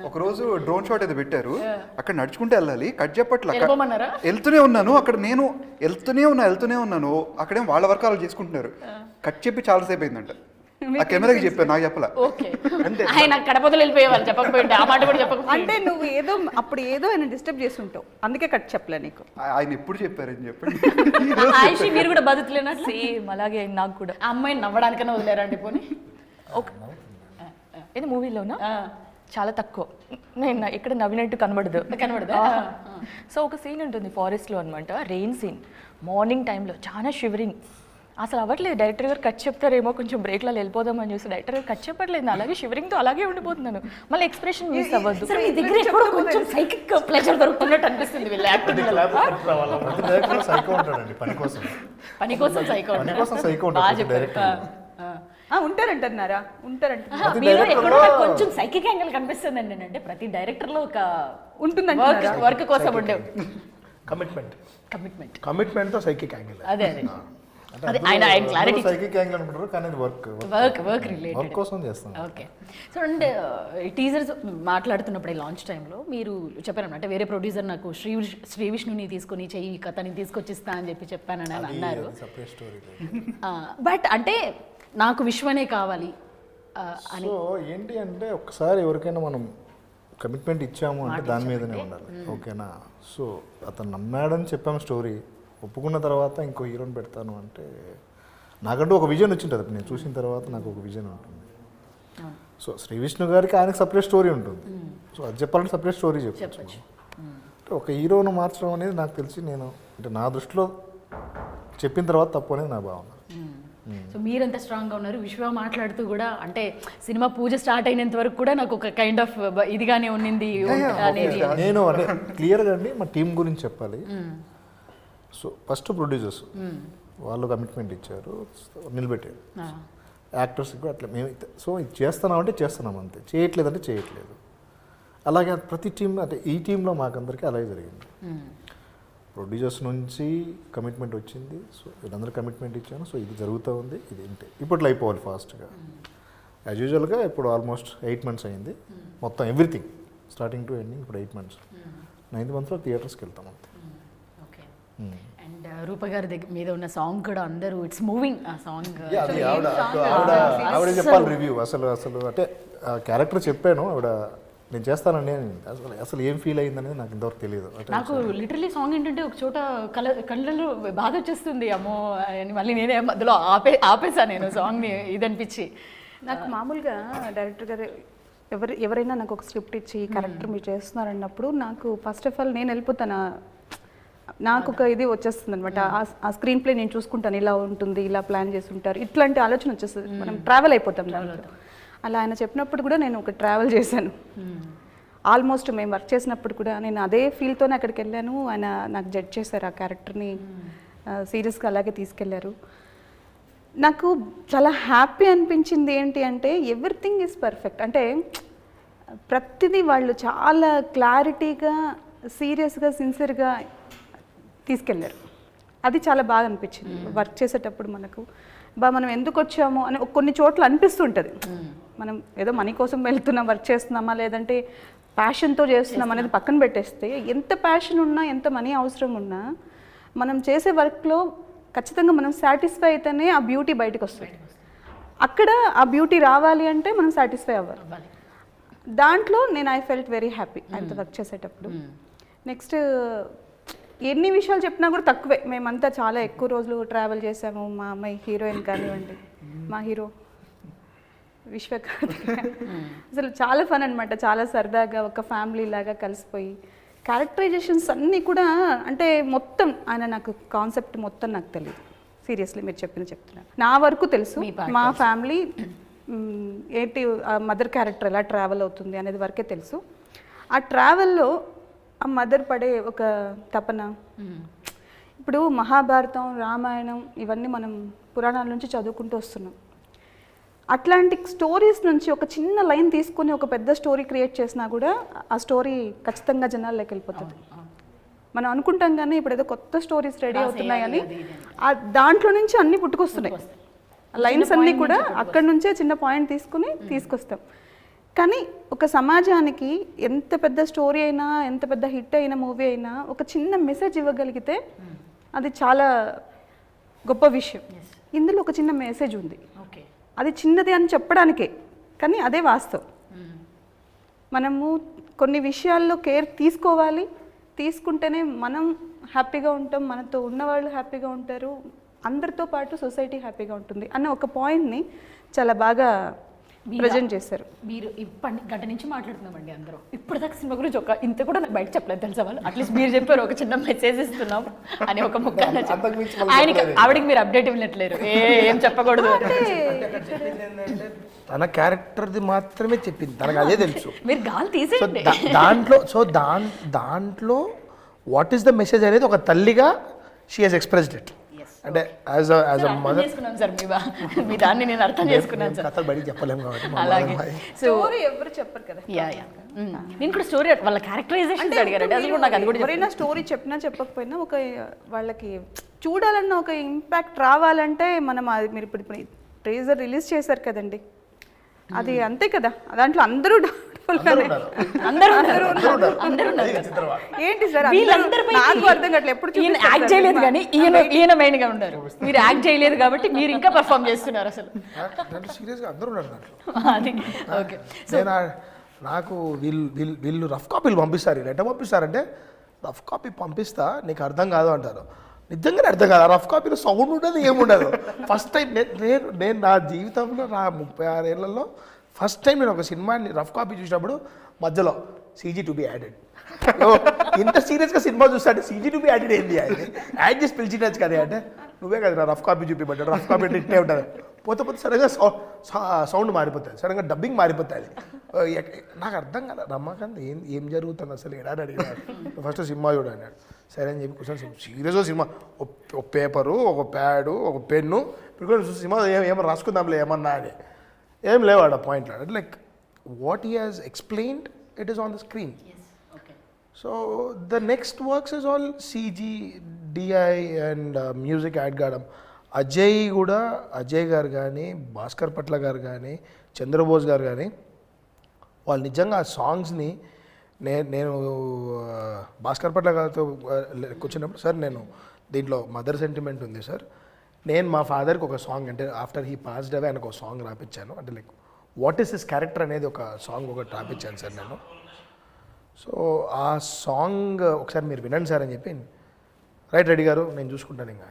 ఒక రోజు డ్రోన్ షాట్ అయితే పెట్టారు, అక్కడ నడుచుకుంటే వెళ్ళాలి, కట్ చెప్పట్ల వెళ్తూనే ఉన్నాను, అక్కడ నేను వెళ్తూనే ఉన్నాను, అక్కడేం వాళ్ళ వర్క్ వాళ్ళు చేసుకుంటున్నారు. కట్ చెప్పి చాలాసేపు అయిందంట. ఆ కెమెరాకి చెప్పాను, నాకు చెప్పలా. అంటే నువ్వు ఏదో అప్పుడు ఏదో ఆయన డిస్టర్బ్ చేస్తుంటావు, అందుకే కట్ చెప్పలే నీకు. ఆయన ఎప్పుడు చెప్పారని చెప్పండి. మీరు కూడా బతుకులేనా? సేమ్ అలాగే నాకు కూడా. ఆ అమ్మాయిని నవ్వడానికైనా వదిలేరండి పోనీ. ఇది మూవీలోనా చాలా తక్కువ, నేను ఎక్కడ నవ్వినట్టు కనబడదు. సో ఒక సీన్ ఉంటుంది ఫారెస్ట్లో అనమాట, రెయిన్ సీన్, మార్నింగ్ టైంలో చాలా షివరింగ్, అసలు అవ్వట్లేదు. డైరెక్టర్ గారు కట్ చెప్తారేమో కొంచెం బ్రేక్లో వెళ్ళిపోదామని చూసి డైరెక్టర్ గారు కట్ చెప్పట్లేదు, అలాగే షివరింగ్తో అలాగే ఉండిపోతున్నాను. మళ్ళీ ఎక్స్ప్రెషన్ మిస్ అవ్వద్దు. ఉంటారంటున్నారా? కొంచెం సైకిక్ యాంగిల్ కనిపిస్తుందండి. అంటే ప్రతి డైరెక్టర్ లో ఒక ఉంటుందండి, వర్క్ కోసం ఉండే కమిట్మెంట్ తో సైకిక్ యాంగిల్. అదే ఆయన క్లారిటీ సైకిక్ యాంగిల్ అనుకుంటారు కానీ అది వర్క్ రిలేటెడ్ కోసం చేస్తాం. ఓకే. సో అండ్ టీజర్స్ మాట్లాడుతున్నప్పుడు లాంచ్ టైంలో మీరు చెప్పారన్నమాట, అంటే వేరే ప్రొడ్యూసర్ నాకు శ్రీ విష్ణుని తీసుకొని చెయ్యి కథని తీసుకొచ్చిస్తా అని చెప్పానని అన్నారు. బట్ అంటే నాకు విశ్వనే కావాలి అని. సో ఏంటి అంటే ఒకసారి ఎవరికైనా మనం కమిట్మెంట్ ఇచ్చాము అంటే దాని మీదనే ఉండాలి, ఓకేనా? సో అతను నమ్మాడని చెప్పాము స్టోరీ, ఒప్పుకున్న తర్వాత ఇంకో హీరోని పెడతాను అంటే నాకంటూ ఒక విజన్ వచ్చింటుంది. నేను చూసిన తర్వాత నాకు ఒక విజన్ ఉంటుంది. సో శ్రీ విష్ణు గారికి ఆయనకు సపరేట్ స్టోరీ ఉంటుంది. సో అది చెప్పాలంటే సపరేట్ స్టోరీ చెప్పచ్చు. అంటే ఒక హీరోను మార్చడం అనేది నాకు తెలిసి నేను అంటే నా దృష్టిలో చెప్పిన తర్వాత తప్పు అనేది నా భావన. సో మీరెంత స్ట్రాంగ్గా ఉన్నారు, విశ్వ మాట్లాడుతూ కూడా అంటే సినిమా పూజ స్టార్ట్ అయినంత వరకు కూడా నాకు ఒక కైండ్ ఆఫ్ ఇదిగానే ఉన్నింది అనేది. నేను అంటే క్లియర్గా అండి మా టీం గురించి చెప్పాలి. సో ఫస్ట్ ప్రొడ్యూసర్స్ వాళ్ళు కమిట్మెంట్ ఇచ్చారు, నిలబెట్టారు. యాక్టర్స్కి కూడా అట్లా మేము సో ఇది చేస్తున్నామంటే చేస్తున్నాం, అంతే. చేయట్లేదంటే చేయట్లేదు. అలాగే ప్రతి టీం అంటే ఈ టీంలో మాకందరికీ అలాగే జరిగింది. ప్రొడ్యూసర్స్ నుంచి కమిట్మెంట్ వచ్చింది, సో వీళ్ళందరూ కమిట్మెంట్ ఇచ్చాను. సో ఇది జరుగుతూ ఉంది, ఇది ఏంటి ఇప్పట్లో అయిపోవాలి ఫాస్ట్గా. యాజ్ యూజువల్గా ఇప్పుడు ఆల్మోస్ట్ 8 months అయింది మొత్తం ఎవ్రీథింగ్ స్టార్టింగ్ టు ఎండింగ్. ఇప్పుడు 8 months, 9th monthలో థియేటర్స్కి వెళ్తాం అంతే. ఓకే. అండ్ రూప గారి మీద ఉన్న సాంగ్ కూడా అందరూ ఇట్స్ మూవింగ్. ఆ సాంగ్ ఆవిడ చెప్పాలి రివ్యూ. అసలు అంటే క్యారెక్టర్ చెప్పాను, ఆవిడ నేను చేస్తానండి అని. అసలు ఏం ఫీల్ అయిందనేది నాకు ఇంతవరకు తెలియదు. నాకు లిటరలీ సాంగ్ ఏంటంటే ఒక చోట కళ్ళలో బాధ వచ్చేస్తుంది, అమ్మో అని మళ్ళీ నేనే మధ్యలో ఆపేసా నేను సాంగ్ని ఇదనిపించి. నాకు మామూలుగా డైరెక్టర్ గారు ఎవరైనా నాకు ఒక స్క్రిప్ట్ ఇచ్చి క్యారెక్టర్ మీరు చేస్తున్నారన్నప్పుడు నాకు ఫస్ట్ ఆఫ్ ఆల్ నేను వెళ్ళిపోతాను, నాకు ఒక ఇది వచ్చేస్తుంది అనమాట. ఆ స్క్రీన్ ప్లే నేను చూసుకుంటాను, ఇలా ఉంటుంది, ఇలా ప్లాన్ చేసి ఉంటారు, ఇట్లాంటి ఆలోచన వచ్చేస్తుంది. మనం ట్రావెల్ అయిపోతాం దాంట్లో. అలా ఆయన చెప్పినప్పుడు కూడా నేను ఒక ట్రావెల్ చేశాను. ఆల్మోస్ట్ మేము వర్క్ చేసినప్పుడు కూడా నేను అదే ఫీల్తోనే అక్కడికి వెళ్ళాను. ఆయన నాకు జడ్జ్ చేశారు, ఆ క్యారెక్టర్ని సీరియస్గా అలాగే తీసుకెళ్లారు. నాకు చాలా హ్యాపీ అనిపించింది ఏంటి అంటే ఎవ్రీథింగ్ ఈజ్ పర్ఫెక్ట్. అంటే ప్రతిదీ వాళ్ళు చాలా క్లారిటీగా, సీరియస్గా, సిన్సియర్గా తీసుకెళ్లారు. అది చాలా బాగా అనిపించింది వర్క్ చేసేటప్పుడు మనకు. మనం ఎందుకు వచ్చాము అని కొన్ని చోట్ల అనిపిస్తుంటుంది. మనం ఏదో మనీ కోసం వెళ్తున్నాం, వర్క్ చేస్తున్నామా లేదంటే ప్యాషన్తో చేస్తున్నాం అనేది పక్కన పెట్టేస్తే, ఎంత ప్యాషన్ ఉన్నా ఎంత మనీ అవసరం ఉన్నా మనం చేసే వర్క్లో ఖచ్చితంగా మనం సాటిస్ఫై అయితేనే ఆ బ్యూటీ బయటకు వస్తుంది. అక్కడ ఆ బ్యూటీ రావాలి అంటే మనం సాటిస్ఫై అవ్వాలి. దాంట్లో నేను ఐ ఫెల్ట్ వెరీ హ్యాపీ ఆయనతో వర్క్ చేసేటప్పుడు. నెక్స్ట్ ఎన్ని విషయాలు చెప్పినా కూడా తక్కువే. మేమంతా చాలా ఎక్కువ రోజులు ట్రావెల్ చేసాము. మా అమ్మాయి హీరోయిన్ కానివ్వండి, మా హీరో విశ్వకార్తిక, అసలు చాలా ఫన్ అనమాట. చాలా సరదాగా ఒక ఫ్యామిలీ లాగా కలిసిపోయి క్యారెక్టరైజేషన్స్ అన్నీ కూడా, అంటే మొత్తం ఆయన నాకు కాన్సెప్ట్ మొత్తం నాకు తెలియదు. సీరియస్లీ మీరు చెప్తున్నాను. నా వరకు తెలుసు మా ఫ్యామిలీ ఏంటి, మదర్ క్యారెక్టర్ ఎలా ట్రావెల్ అవుతుంది అనేది వరకే తెలుసు. ఆ ట్రావెల్లో ఆ మదర్ పడే ఒక తపన, ఇప్పుడు మహాభారతం, రామాయణం ఇవన్నీ మనం పురాణాల నుంచి చదువుకుంటూ వస్తున్నాం. అట్లాంటి స్టోరీస్ నుంచి ఒక చిన్న లైన్ తీసుకొని ఒక పెద్ద స్టోరీ క్రియేట్ చేసినా కూడా ఆ స్టోరీ ఖచ్చితంగా జనాల్లోకి వెళ్ళిపోతుంది. మనం అనుకుంటాం కానీ ఇప్పుడు ఏదో కొత్త స్టోరీస్ రెడీ అవుతున్నాయని, ఆ దాంట్లో నుంచి అన్నీ పుట్టుకొస్తున్నాయి. లైన్స్ అన్నీ కూడా అక్కడి నుంచే చిన్న పాయింట్ తీసుకుని తీసుకొస్తాం. కానీ ఒక సమాజానికి ఎంత పెద్ద స్టోరీ అయినా, ఎంత పెద్ద హిట్ అయిన మూవీ అయినా ఒక చిన్న మెసేజ్ ఇవ్వగలిగితే అది చాలా గొప్ప విషయం. ఇందులో ఒక చిన్న మెసేజ్ ఉంది, అది చిన్నది అని చెప్పడానికే, కానీ అదే వాస్తవం. మనము కొన్ని విషయాల్లో కేర్ తీసుకోవాలి, తీసుకుంటేనే మనం హ్యాపీగా ఉంటాం, మనతో ఉన్నవాళ్ళు హ్యాపీగా ఉంటారు, అందరితో పాటు సొసైటీ హ్యాపీగా ఉంటుంది అన్న ఒక పాయింట్ని చాలా బాగా ప్రజెంట్ చేశారు. మీరు ఇప్పటి గంట నుంచి మాట్లాడుతున్నామండి అందరూ. ఇప్పటిదాకా సినిమా గురించి ఒక ఇంత కూడా నాకు బయట చెప్పలేదు తెలుసా వాళ్ళు. అట్లీస్ట్ మీరు చెప్పారు ఒక చిన్న మెసేజ్ ఇస్తున్నాం అని ఒక ముక్క. ఆయనకి ఆవిడకి మీరు అప్డేట్ ఇవ్వట్లేరు, ఏం చెప్పకూడదు. తన క్యారెక్టర్ది మాత్రమే చెప్పింది, తనకు అదే తెలుసు. మీరు గాలి తీసేయండి దాంట్లో వాట్ ఈస్ ద మెసేజ్ అనేది ఒక తల్లిగా షీ హెస్ ఎక్స్ప్రెస్డ్ ఇట్. అంటే యాజ్ అ మదర్ మీ దాన్ని నేను అర్థం చేసుకున్నాను సార్. కథలు బయటికి చెప్పలేము కాబట్టి. అలాగే స్టోరీ ఎవరు చెప్పరు కదా. నేను కూడా స్టోరీ వాళ్ళ క్యారెక్టరైజేషన్ అడిగారు. ఎవరైనా స్టోరీ చెప్పినా చెప్పకపోయినా ఒక వాళ్ళకి చూడాలన్న ఒక ఇంపాక్ట్ రావాలంటే మనం మీరు ఇప్పుడు ట్రేజర్ రిలీజ్ చేశారు కదండి, అది అంతే కదా. దాంట్లో అందరూ ఏంటి సార్ నాకు అర్థం కావట్లేదు. ఎప్పుడు యాక్ట్ చేయలేదు కానీ ఈయన మెయిన్ గా ఉన్నారు. మీరు యాక్ట్ చేయలేదు కాబట్టి మీరు ఇంకా పర్ఫామ్ చేస్తున్నారు. అసలు సీరియస్గా అందరూ ఉన్నారు దాంట్లో. ఓకే, నాకు వీళ్ళు రఫ్ కాపీలు పంపిస్తారు. ఎట్లా పంపిస్తారంటే, రఫ్ కాపీ పంపిస్తా నీకు అర్థం కాదు అంటారు. నిజంగానే అర్థం కాదు. రఫ్ కాపీలో సౌండ్ ఉండదు, ఏముండదు. ఫస్ట్ టైం నేను నా జీవితంలో నా 36 ఏళ్లలో ఫస్ట్ టైం నేను ఒక సినిమాని రఫ్ కాపీ చూసినప్పుడు మధ్యలో CG to be added. ఇంత సీరియస్గా cinema చూస్తాంటే CG to be added ఏంటి, అది యాడ్ చేసి పిలిచినచ్చు కదా అంటే, నువ్వే కదా నా రఫ్ కాపీ చూపిమంటాడు. రఫ్ కాపీ అంటే ఇట్టే ఉంటుంది. పోతే సడన్గా సౌండ్ మారిపోతుంది, సడన్గా డబ్బింగ్ మారిపోతుంది. నాకు అర్థం కదా రమాకాంత్ ఏం జరుగుతుంది అసలు ఎడా అని అడిగినాడు. ఫస్ట్ సినిమా చూడు అన్నాడు. సరే అని చెప్పి కూర్చొని సీరియస్గా సినిమా, ఒక పేపరు, ఒక ప్యాడు, ఒక పెన్ను ఇప్పుడు సినిమా ఏమో రాసుకుందాంలే ఏమన్నా అని ఏం లేవు ఆడ పాయింట్లు. అంటే like what he has explained it is on the screen. So the next works is all CG, DI and music add కావడం. అజయ్ గారు కానీ, భాస్కర్ పట్ల గారు కానీ, చంద్రబోస్ గారు కానీ, వాళ్ళు నిజంగా ఆ సాంగ్స్ని నేను భాస్కర్ పట్ల గారితో కూర్చున్నప్పుడు, సార్ నేను దీంట్లో మదర్ సెంటిమెంట్ ఉంది సార్, నేను మా ఫాదర్కి ఒక సాంగ్, అంటే ఆఫ్టర్ హీ పాస్డ్ అవే ఆయనకు ఒక సాంగ్ రాపించాను, అంటే like what is his character అనేది ఒక సాంగ్ ఒకటి రాపించాను సార్ నేను. సో ఆ సాంగ్ ఒకసారి మీరు వినండి సార్ అని చెప్పి, రైట్ రెడీ గారు నేను చూసుకుంటాను ఇంకా.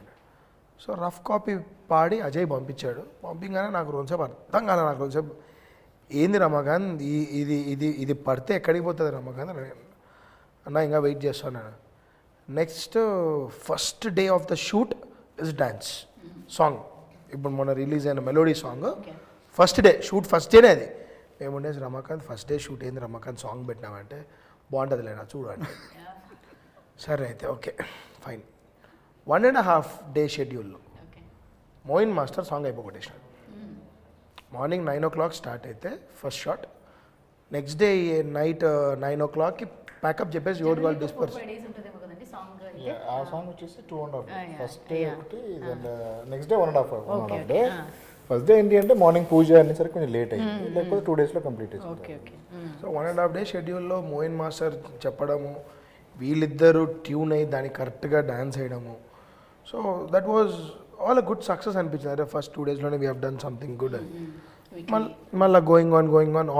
సో రఫ్ కాపీ పాడి అజయ్ పంపించాడు. పంపించగానే నాకు రోజుసేపు అర్థం కాలే. నాకు రోజుసేపు ఏంది రమాకాంత్ ఇది పడితే ఎక్కడికి పోతుంది రమాకాంత్ అన్న, ఇంకా వెయిట్ చేస్తాను. Next first day of the shoot is dance song. ఇప్పుడు మొన్న రిలీజ్ అయిన melody song first day shoot, first డేనే అది. మేము ఉండేసి రమాకాంత్ ఫస్ట్ డే షూట్ ఏంది రమాకాంత్ సాంగ్ పెట్టినామంటే, బాగుంటుంది లేనా చూడండి. సరే అయితే ఓకే ఫైన్. 1.5 day షెడ్యూల్లో మోయిన్ మాస్టర్ సాంగ్ అయిపోగొట్టేసినాడు. మార్నింగ్ 9 o'clock స్టార్ట్ అయితే first shot, next day night 9 o'clockకి ప్యాకప్ చెప్పేసి ఎవరు వాళ్ళు డిస్పర్స్. ఆ సాంగ్ వచ్చేసి 2.5 ఫస్ట్ డే ఒకటి next day 1.5 day. First day ఏంటి అంటే మార్నింగ్ పూజ అనేసరికి కొంచెం లేట్ అయింది, లేకపోతే 2 daysలో కంప్లీట్ ఓకే అయింది. ఓకే సో 1.5 day షెడ్యూల్లో మోయిన్ మాస్టర్ చెప్పడము, వీళ్ళిద్దరూ ట్యూన్ అయ్యి దానికి కరెక్ట్గా డ్యాన్స్ వేయడము. So that was all a good success అనిపించింది. అదే ఫస్ట్ 2 daysలోనే we have done something good అని. మళ్ళీ గోయింగ్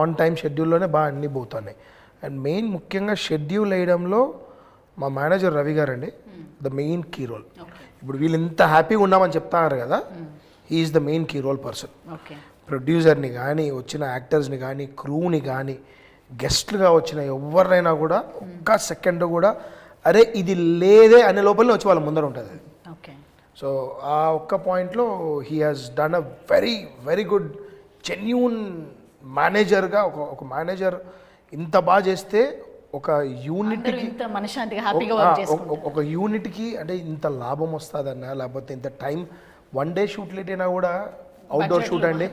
ఆన్ టైం షెడ్యూల్లోనే బాగా అన్నీ పోతున్నాయి. అండ్ మెయిన్ ముఖ్యంగా షెడ్యూల్ వేయడంలో మా మేనేజర్ రవి గారు అండి ద మెయిన్ కీ రోల్. ఇప్పుడు వీళ్ళు ఇంత హ్యాపీగా ఉన్నామని చెప్తారు కదా, he is the main key role person. ప్రొడ్యూసర్ని కానీ, వచ్చిన యాక్టర్స్ని కానీ, క్రూని కానీ, గెస్ట్లుగా వచ్చిన ఎవరినైనా కూడా ఒక్క సెకండ్ కూడా అరే ఇది లేదే అనే లోపలనే వచ్చి వాళ్ళ ముందర ఉంటుంది అది. సో ఆ ఒక్క పాయింట్లో he has done a very very good genuine మేనేజర్గా. ఒక మేనేజర్ ఇంత బాగా చేస్తే ఒక యూనిట్కి ఒక యూనిట్కి అంటే ఇంత లాభం వస్తుందన్నా, లేకపోతే ఇంత టైం 1 day షూట్ లేట్ అయినా కూడా అవుట్డోర్ షూట్ అండి,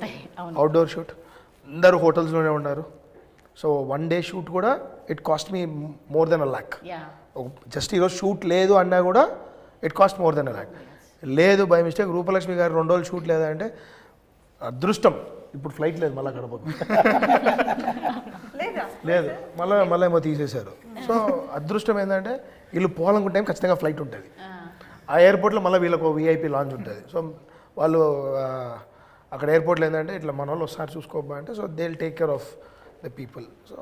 అవుట్డోర్ షూట్ అందరూ హోటల్స్లోనే ఉన్నారు. సో 1 day షూట్ కూడా it cost me more than 1 lakh. Just ఈరోజు షూట్ లేదు అన్నా కూడా it cost more than 1 lakh. లేదు బై మిస్టేక్ రూపలక్ష్మి గారు 2 రోజులు షూట్ లేదా అంటే అదృష్టం, ఇప్పుడు ఫ్లైట్ లేదు మళ్ళీ గడపకు లేదు, మళ్ళీ ఏమో తీసేశారు. సో అదృష్టం ఏంటంటే వీళ్ళు పోవాలనుకున్న టైం ఖచ్చితంగా ఫ్లైట్ ఉంటుంది. ఆ ఎయిర్పోర్ట్లో మళ్ళీ వీళ్ళకు విఐపి లాంచ్ ఉంటుంది. సో వాళ్ళు అక్కడ ఎయిర్పోర్ట్లో ఏంటంటే ఇట్లా మన వాళ్ళు ఒకసారి చూసుకోబా అంటే so they will take care of the people. So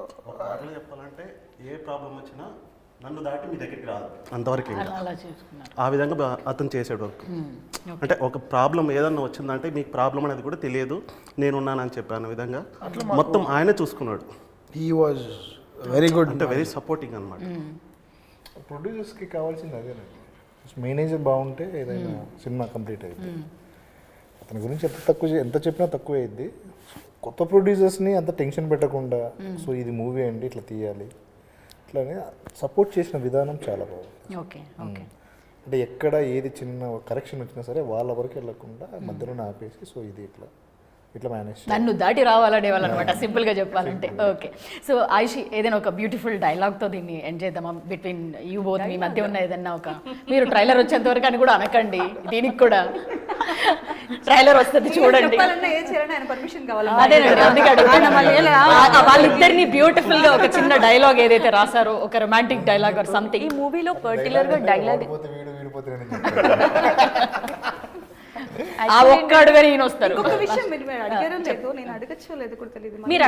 చెప్పాలంటే ఏ ప్రాబ్లం వచ్చినా నన్ను దాటి మీ దగ్గరికి రాదు అంతవరకు. ఆ విధంగా అతను చేసాడు వర్క్. అంటే ఒక ప్రాబ్లం ఏదన్నా వచ్చిందంటే మీకు ప్రాబ్లం అనేది కూడా తెలియదు, నేనున్నానని చెప్పాను విధంగా మొత్తం ఆయనే చూసుకున్నాడు. హీ వాజ్ వెరీ గుడ్, అంటే వెరీ సపోర్టింగ్ అనమాట. ప్రొడ్యూసర్స్కి కావాల్సింది అదేనండి, మేనేజర్ బాగుంటే ఏదైనా సినిమా కంప్లీట్ అయింది. అతని గురించి ఎంత చెప్పినా తక్కువ అయింది. కొత్త ప్రొడ్యూసర్స్ని అంత టెన్షన్ పెట్టకుండా సో ఇది మూవీ అండి ఇట్లా తీయాలి ఇట్లానే సపోర్ట్ చేసిన విధానం చాలా బాగుంది. అంటే ఎక్కడ ఏది చిన్న కరెక్షన్ వచ్చినా సరే వాళ్ళ వరకు వెళ్ళకుండా మధ్యలోనే ఆపేసి సో ఇది ఇట్లా మేనేజ్ నన్ను దాటి రావాలనే వాళ్ళు అనమాట, సింపుల్గా చెప్పాలంటే. ఓకే, సో ఆయిషి ఏదైనా ఒక బ్యూటిఫుల్ డైలాగ్తో దీన్ని ఎండ్ చేద్దామా? బిట్వీన్ యూ బోత్ మీ మధ్య ఉన్న ఏదన్నా ఒక, మీరు ట్రైలర్ వచ్చేంత వరకు అని కూడా అనకండి, దీనికి కూడా ట్రైలర్ వస్తుంది చూడండి. అదేనండి, అందుకే వాళ్ళిద్దరిని బ్యూటిఫుల్ గా ఒక చిన్న డైలాగ్ ఏదైతే రాసారో, ఒక రొమాంటిక్ డైలాగ్ ఆర్ సంథింగ్. ఈ మూవీలో పర్టికులర్ గా డైలాగ్ ఆ ఒక్క అడుగని ఈయన వస్తారు. ఒక విషయం మీరు అడిగారో లేదో, నేను అడగచ్చో లేదో కూడా తెలియదు. మీరు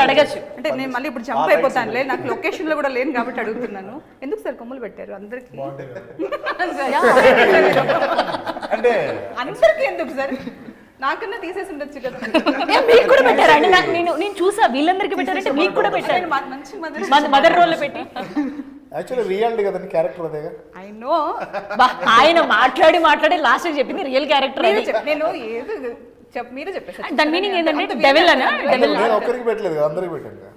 అడగచ్చు. అంటే నేను మళ్ళీ ఇప్పుడు జంప్ అయిపోతానులే, నాకు లొకేషన్ లో కూడా లేను కాబట్టి అడుగుతున్నాను. ఎందుకు సార్ కొమ్ములు పెట్టారు అందరికి? అందరికి ఎందుకు సార్? నాకన్నా తీసేసి ఉండొచ్చు కదా. మీకు కూడా పెట్టారండి, నేను చూసా వీళ్ళందరికీ పెట్టారంటే మీకు కూడా పెట్టారు, మంచి మదర్ రోల్ పెట్టి. యాక్చువల్లీ రియాలిటీ కదండి, క్యారెక్టర్ అదేగా. ఐ నో, ఆయన మాట్లాడి లాస్ట్ చెప్పింది రియల్ క్యారెక్టర్. నేను ఏదో మీరే చెప్పేసారు. దాని మీనింగ్ ఏంటంటే డెవిల్ అనా? డెవిల్ నేను ఒక్కరికి పెట్టలేదు, అందరికి పెట్టాను.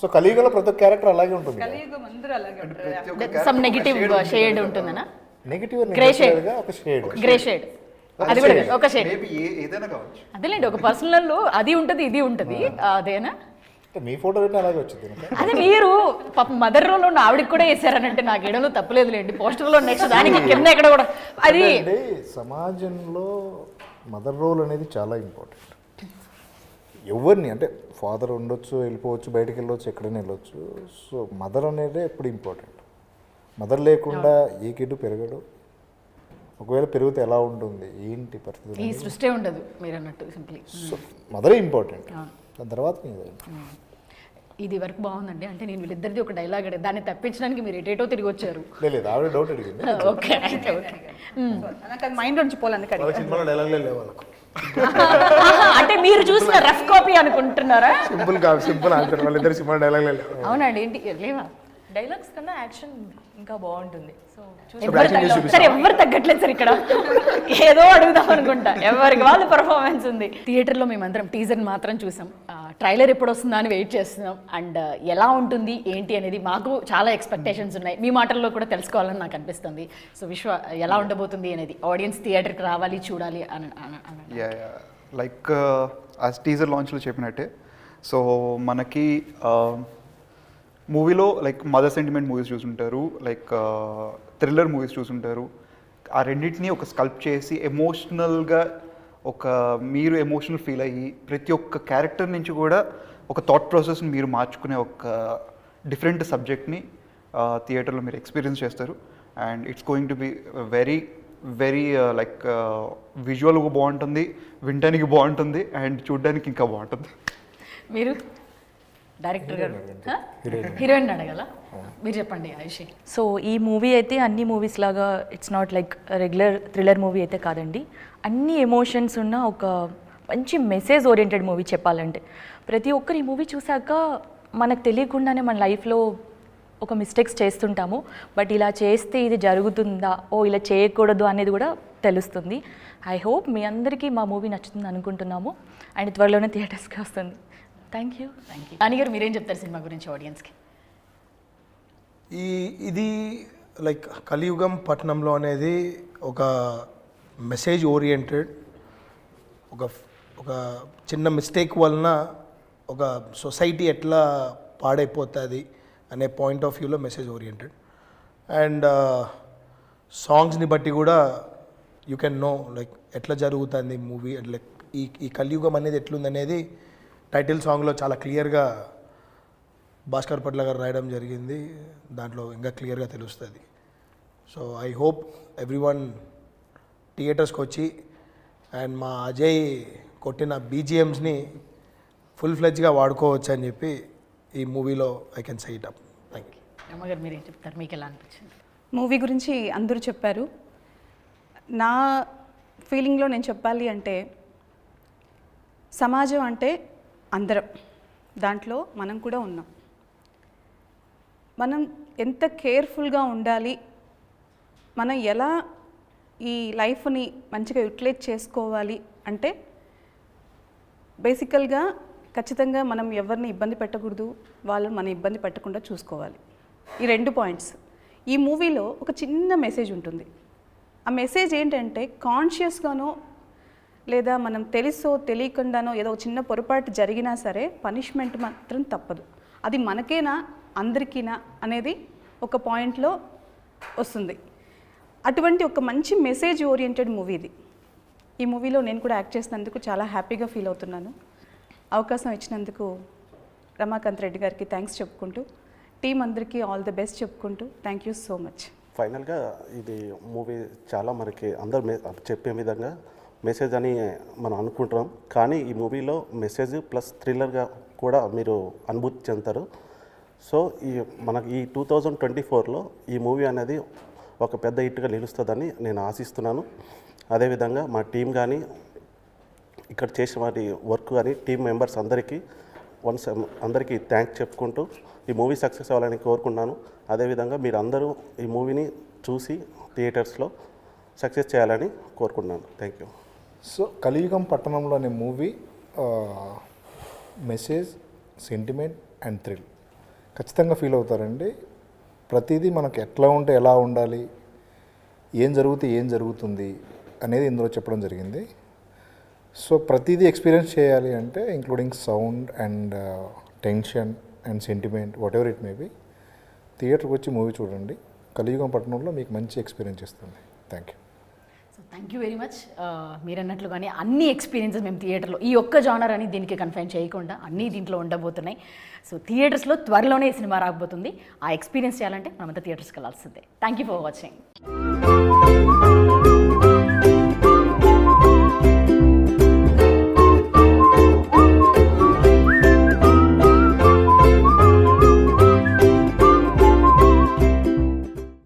సో కలియుగంలో ప్రతి ఒక్క క్యారెక్టర్ అలాగే ఉంటుంది. కలియుగం అందరూ అలాగే ఉంటారు. సమ్ నెగటివ్ షేడ్ ఉంటుందనా? నెగటివ్ గ్రే షేడ్, ఒక షేడ్, గ్రే షేడ్, అది కూడా ఒక షేడ్. ఏదైనా కావచ్చు. అదేలేండి, ఒక పర్సనల్ అది ఉంటుంది ఇది ఉంటుంది, అదేనా? మీ ఫోటో పెట్టి అలాగే వచ్చింది. అదే మీరు పాప మదర్ రోల్ ఉన్న ఆవిడకి కూడా వేసారనంటే నాకు ఏడలో తప్పలేదులేండి. పోస్టర్ లో నెక్స్ట్ దానికి కింద ఎక్కడ కూడా అది. సమాజంలో మదర్ రోల్ అనేది చాలా ఇంపార్టెంట్. ఎవరిని అంటే ఫాదర్ ఉండొచ్చు, వెళ్ళిపోవచ్చు, బయటకు వెళ్ళొచ్చు, ఎక్కడైనా వెళ్ళొచ్చు. సో మదర్ అనేది ఎప్పుడు ఇంపార్టెంట్. మదర్ లేకుండా ఏ కిడ్డు పెరగడు. ఒకవేళ పెరిగితే ఎలా ఉంటుంది, ఏంటి పరిస్థితి, ఈ సృష్టి ఉండదు మీరు అన్నట్టు. సింప్లీ సో మదరే ఇంపార్టెంట్, దాని తర్వాత ఇది వరకు బాగుందండి. అంటే నేను వీళ్ళిద్దరిది ఒక డైలాగ్ అడిగి దాన్ని తప్పించడానికి మీరు ఎటేటో తిరిగి వచ్చారు. లేదు, ఆవిడ డౌట్ అడిగింది. ఓకే, నాకు మైండ్ నుంచి పోలందుకు సినిమాలో డైలాగ్లే లేవు వాళ్ళకు. అంటే మీరు చూసిన రఫ్ కాపీ అనుకుంటున్నారా? సింపుల్ ఆన్సర్, వాళ్ళిద్దరు సినిమా డైలాగ్లే లేవు. అవునండి, ఏంటి లేవా? డైలాగ్స్ కన్నా యాక్షన్ ఇంకా బాగుంటుంది. సో సరే, ఎవరు తగ్గట్లేదు సార్ ఇక్కడ. ఏదో అడుగుదాం అనుకుంటా, ఎవరికి వాళ్ళు పర్ఫార్మెన్స్ ఉంది. థియేటర్లో మేమందరం టీజర్ మాత్రం చూసాం, ట్రైలర్ ఎప్పుడు వస్తుందా అని వెయిట్ చేస్తున్నాం. అండ్ ఎలా ఉంటుంది ఏంటి అనేది మాకు చాలా ఎక్స్పెక్టేషన్స్ ఉన్నాయి. మీ మాటల్లో కూడా తెలుసుకోవాలని నాకు అనిపిస్తుంది. సో విశ్వ, ఎలా ఉండబోతుంది అనేది ఆడియన్స్ థియేటర్కి రావాలి, చూడాలి అని. లైక్ ఆ టీజర్ లాంచ్లో చెప్పినట్టే, సో మనకి మూవీలో లైక్ మదర్ సెంటిమెంట్ మూవీస్ చూసుంటారు, లైక్ థ్రిల్లర్ మూవీస్ చూసుంటారు. ఆ రెండింటిని ఒక స్కల్ప్ చేసి ఎమోషనల్గా మీరు ఎమోషనల్ ఫీల్ అయ్యి ప్రతి ఒక్క క్యారెక్టర్ నుంచి కూడా ఒక థాట్ ప్రాసెస్ని మీరు మార్చుకునే ఒక డిఫరెంట్ సబ్జెక్ట్ని థియేటర్లో మీరు ఎక్స్పీరియన్స్ చేస్తారు. And it's going to be very like విజువల్గా బాగుంటుంది, వినడానికి బాగుంటుంది, అండ్ చూడడానికి ఇంకా బాగుంటుంది. మీరు డైరెక్టర్ గారు హీరోయిన్ అడగల, మీరు చెప్పండి ఆయుషి. సో ఈ మూవీ అయితే అన్ని మూవీస్ లాగా it's not like regular thriller movie అయితే కాదండి. అన్ని ఎమోషన్స్ ఉన్న ఒక మంచి మెసేజ్ ఓరియంటెడ్ మూవీ చెప్పాలంటే. ప్రతి ఒక్కరు ఈ మూవీ చూసాక మనకు తెలియకుండానే మన లైఫ్లో ఒక మిస్టేక్స్ చేస్తుంటాము, బట్ ఇలా చేస్తే ఇది జరుగుతుందా, ఇలా చేయకూడదు అనేది కూడా తెలుస్తుంది. ఐ హోప్ మీ అందరికీ మా మూవీ నచ్చుతుంది అనుకుంటున్నాము, అండ్ త్వరలోనే థియేటర్స్కి వస్తుంది. Thank you. నాని గారు మీరేం చెప్తారు సినిమా గురించి ఆడియన్స్కి? ఇది లైక్ కలియుగం పట్టణంలో అనేది ఒక మెసేజ్ ఓరియంటెడ్, ఒక చిన్న మిస్టేక్ వలన ఒక సొసైటీ ఎట్లా పాడైపోతుంది అనే పాయింట్ ఆఫ్ వ్యూలో మెసేజ్ ఓరియంటెడ్. అండ్ సాంగ్స్ని బట్టి కూడా యూ కెన్ నో లైక్ ఎట్లా జరుగుతుంది మూవీ, లైక్ ఈ కలియుగం అనేది ఎట్లుందనేది టైటిల్ సాంగ్లో చాలా క్లియర్గా భాస్కర్ పట్ల గారు రాయడం జరిగింది. దాంట్లో ఇంకా క్లియర్గా తెలుస్తుంది. సో ఐ హోప్ ఎవ్రీవన్ థియేటర్స్కి వచ్చి అండ్ మా అజయ్ కొట్టిన బీజిఎమ్స్ని ఫుల్ ఫ్లెడ్జ్గా వాడుకోవచ్చు అని చెప్పి ఈ మూవీలో I can say it up. Thank you. అమ్మగారు మీరేం చెప్తారు, మీకు ఎలా అనిపించింది? మూవీ గురించి అందరూ చెప్పారు. నా ఫీలింగ్లో నేను చెప్పాలి అంటే సమాజం అంటే అందరం, దాంట్లో మనం కూడా ఉన్నాం. మనం ఎంత కేర్ఫుల్గా ఉండాలి, మనం ఎలా ఈ లైఫ్ని మంచిగా యూటిలైజ్ చేసుకోవాలి అంటే బేసికల్గా ఖచ్చితంగా మనం ఎవరిని ఇబ్బంది పెట్టకూడదు, వాళ్ళు మన ఇబ్బంది పెట్టకుండా చూసుకోవాలి. ఈ 2 పాయింట్స్. ఈ మూవీలో ఒక చిన్న మెసేజ్ ఉంటుంది. ఆ మెసేజ్ ఏంటంటే కాన్షియస్గానో లేదా మనం తెలుసో తెలియకుండానో ఏదో చిన్న పొరపాటు జరిగినా సరే పనిష్మెంట్ మాత్రం తప్పదు. అది మనకేనా అందరికీనా అనేది ఒక పాయింట్లో వస్తుంది. అటువంటి ఒక మంచి మెసేజ్ ఓరియంటెడ్ మూవీ ఇది. ఈ మూవీలో నేను కూడా యాక్ట్ చేసినందుకు చాలా హ్యాపీగా ఫీల్ అవుతున్నాను. అవకాశం ఇచ్చినందుకు రమాకాంత్ రెడ్డి గారికి థ్యాంక్స్ చెప్పుకుంటూ, టీం అందరికీ ఆల్ ది బెస్ట్ చెప్పుకుంటూ థ్యాంక్ యూ సో మచ్. ఫైనల్గా ఇది మూవీ చాలా మనకి అందరు చెప్పే విధంగా మెసేజ్ అని మనం అనుకుంటున్నాం, కానీ ఈ మూవీలో మెసేజ్ ప్లస్ థ్రిల్లర్గా కూడా మీరు అనుభూతి చెందుతారు. సో మనకి ఈ 2024లో ఈ మూవీ అనేది ఒక పెద్ద హిట్గా నిలుస్తుందని నేను ఆశిస్తున్నాను. అదేవిధంగా మా టీం కానీ ఇక్కడ చేసిన వారి వర్క్ కానీ టీం మెంబర్స్ అందరికీ థ్యాంక్స్ చెప్పుకుంటూ ఈ మూవీ సక్సెస్ అవ్వాలని కోరుకుంటున్నాను. అదేవిధంగా మీరు అందరూ ఈ మూవీని చూసి థియేటర్స్లో సక్సెస్ చేయాలని కోరుకుంటున్నాను. Thank you. సో కలియుగం పట్టణంలో అనే movie message, sentiment and thrill ఖచ్చితంగా ఫీల్ అవుతారండి. ప్రతిదీ మనకు ఎట్లా ఉంటే ఎలా ఉండాలి, ఏం జరిగితే ఏం జరుగుతుంది అనేది ఇందులో చెప్పడం జరిగింది. సో ప్రతిదీ ఎక్స్పీరియన్స్ చేయాలి అంటే including sound and tension and sentiment what ever it may be, థియేటర్కి వచ్చి మూవీ చూడండి. కలియుగం పట్టణంలో మీకు మంచి ఎక్స్పీరియన్స్ ఇస్తుంది. Thank you. So thank you very much. మీరు అన్నట్లుగానే అన్ని ఎక్స్పీరియన్సెస్ మేము థియేటర్లో ఈ ఒక్క జానర్ అని దీనికి కన్ఫైన్ చేయకుండా అన్నీ దీంట్లో ఉండబోతున్నాయి. సో థియేటర్స్లో త్వరలోనే ఈ సినిమా రాకపోతుంది. ఆ ఎక్స్పీరియన్స్ చేయాలంటే మనమంతా థియేటర్స్కి వెళ్ళాల్సిందే. Thank you for watching.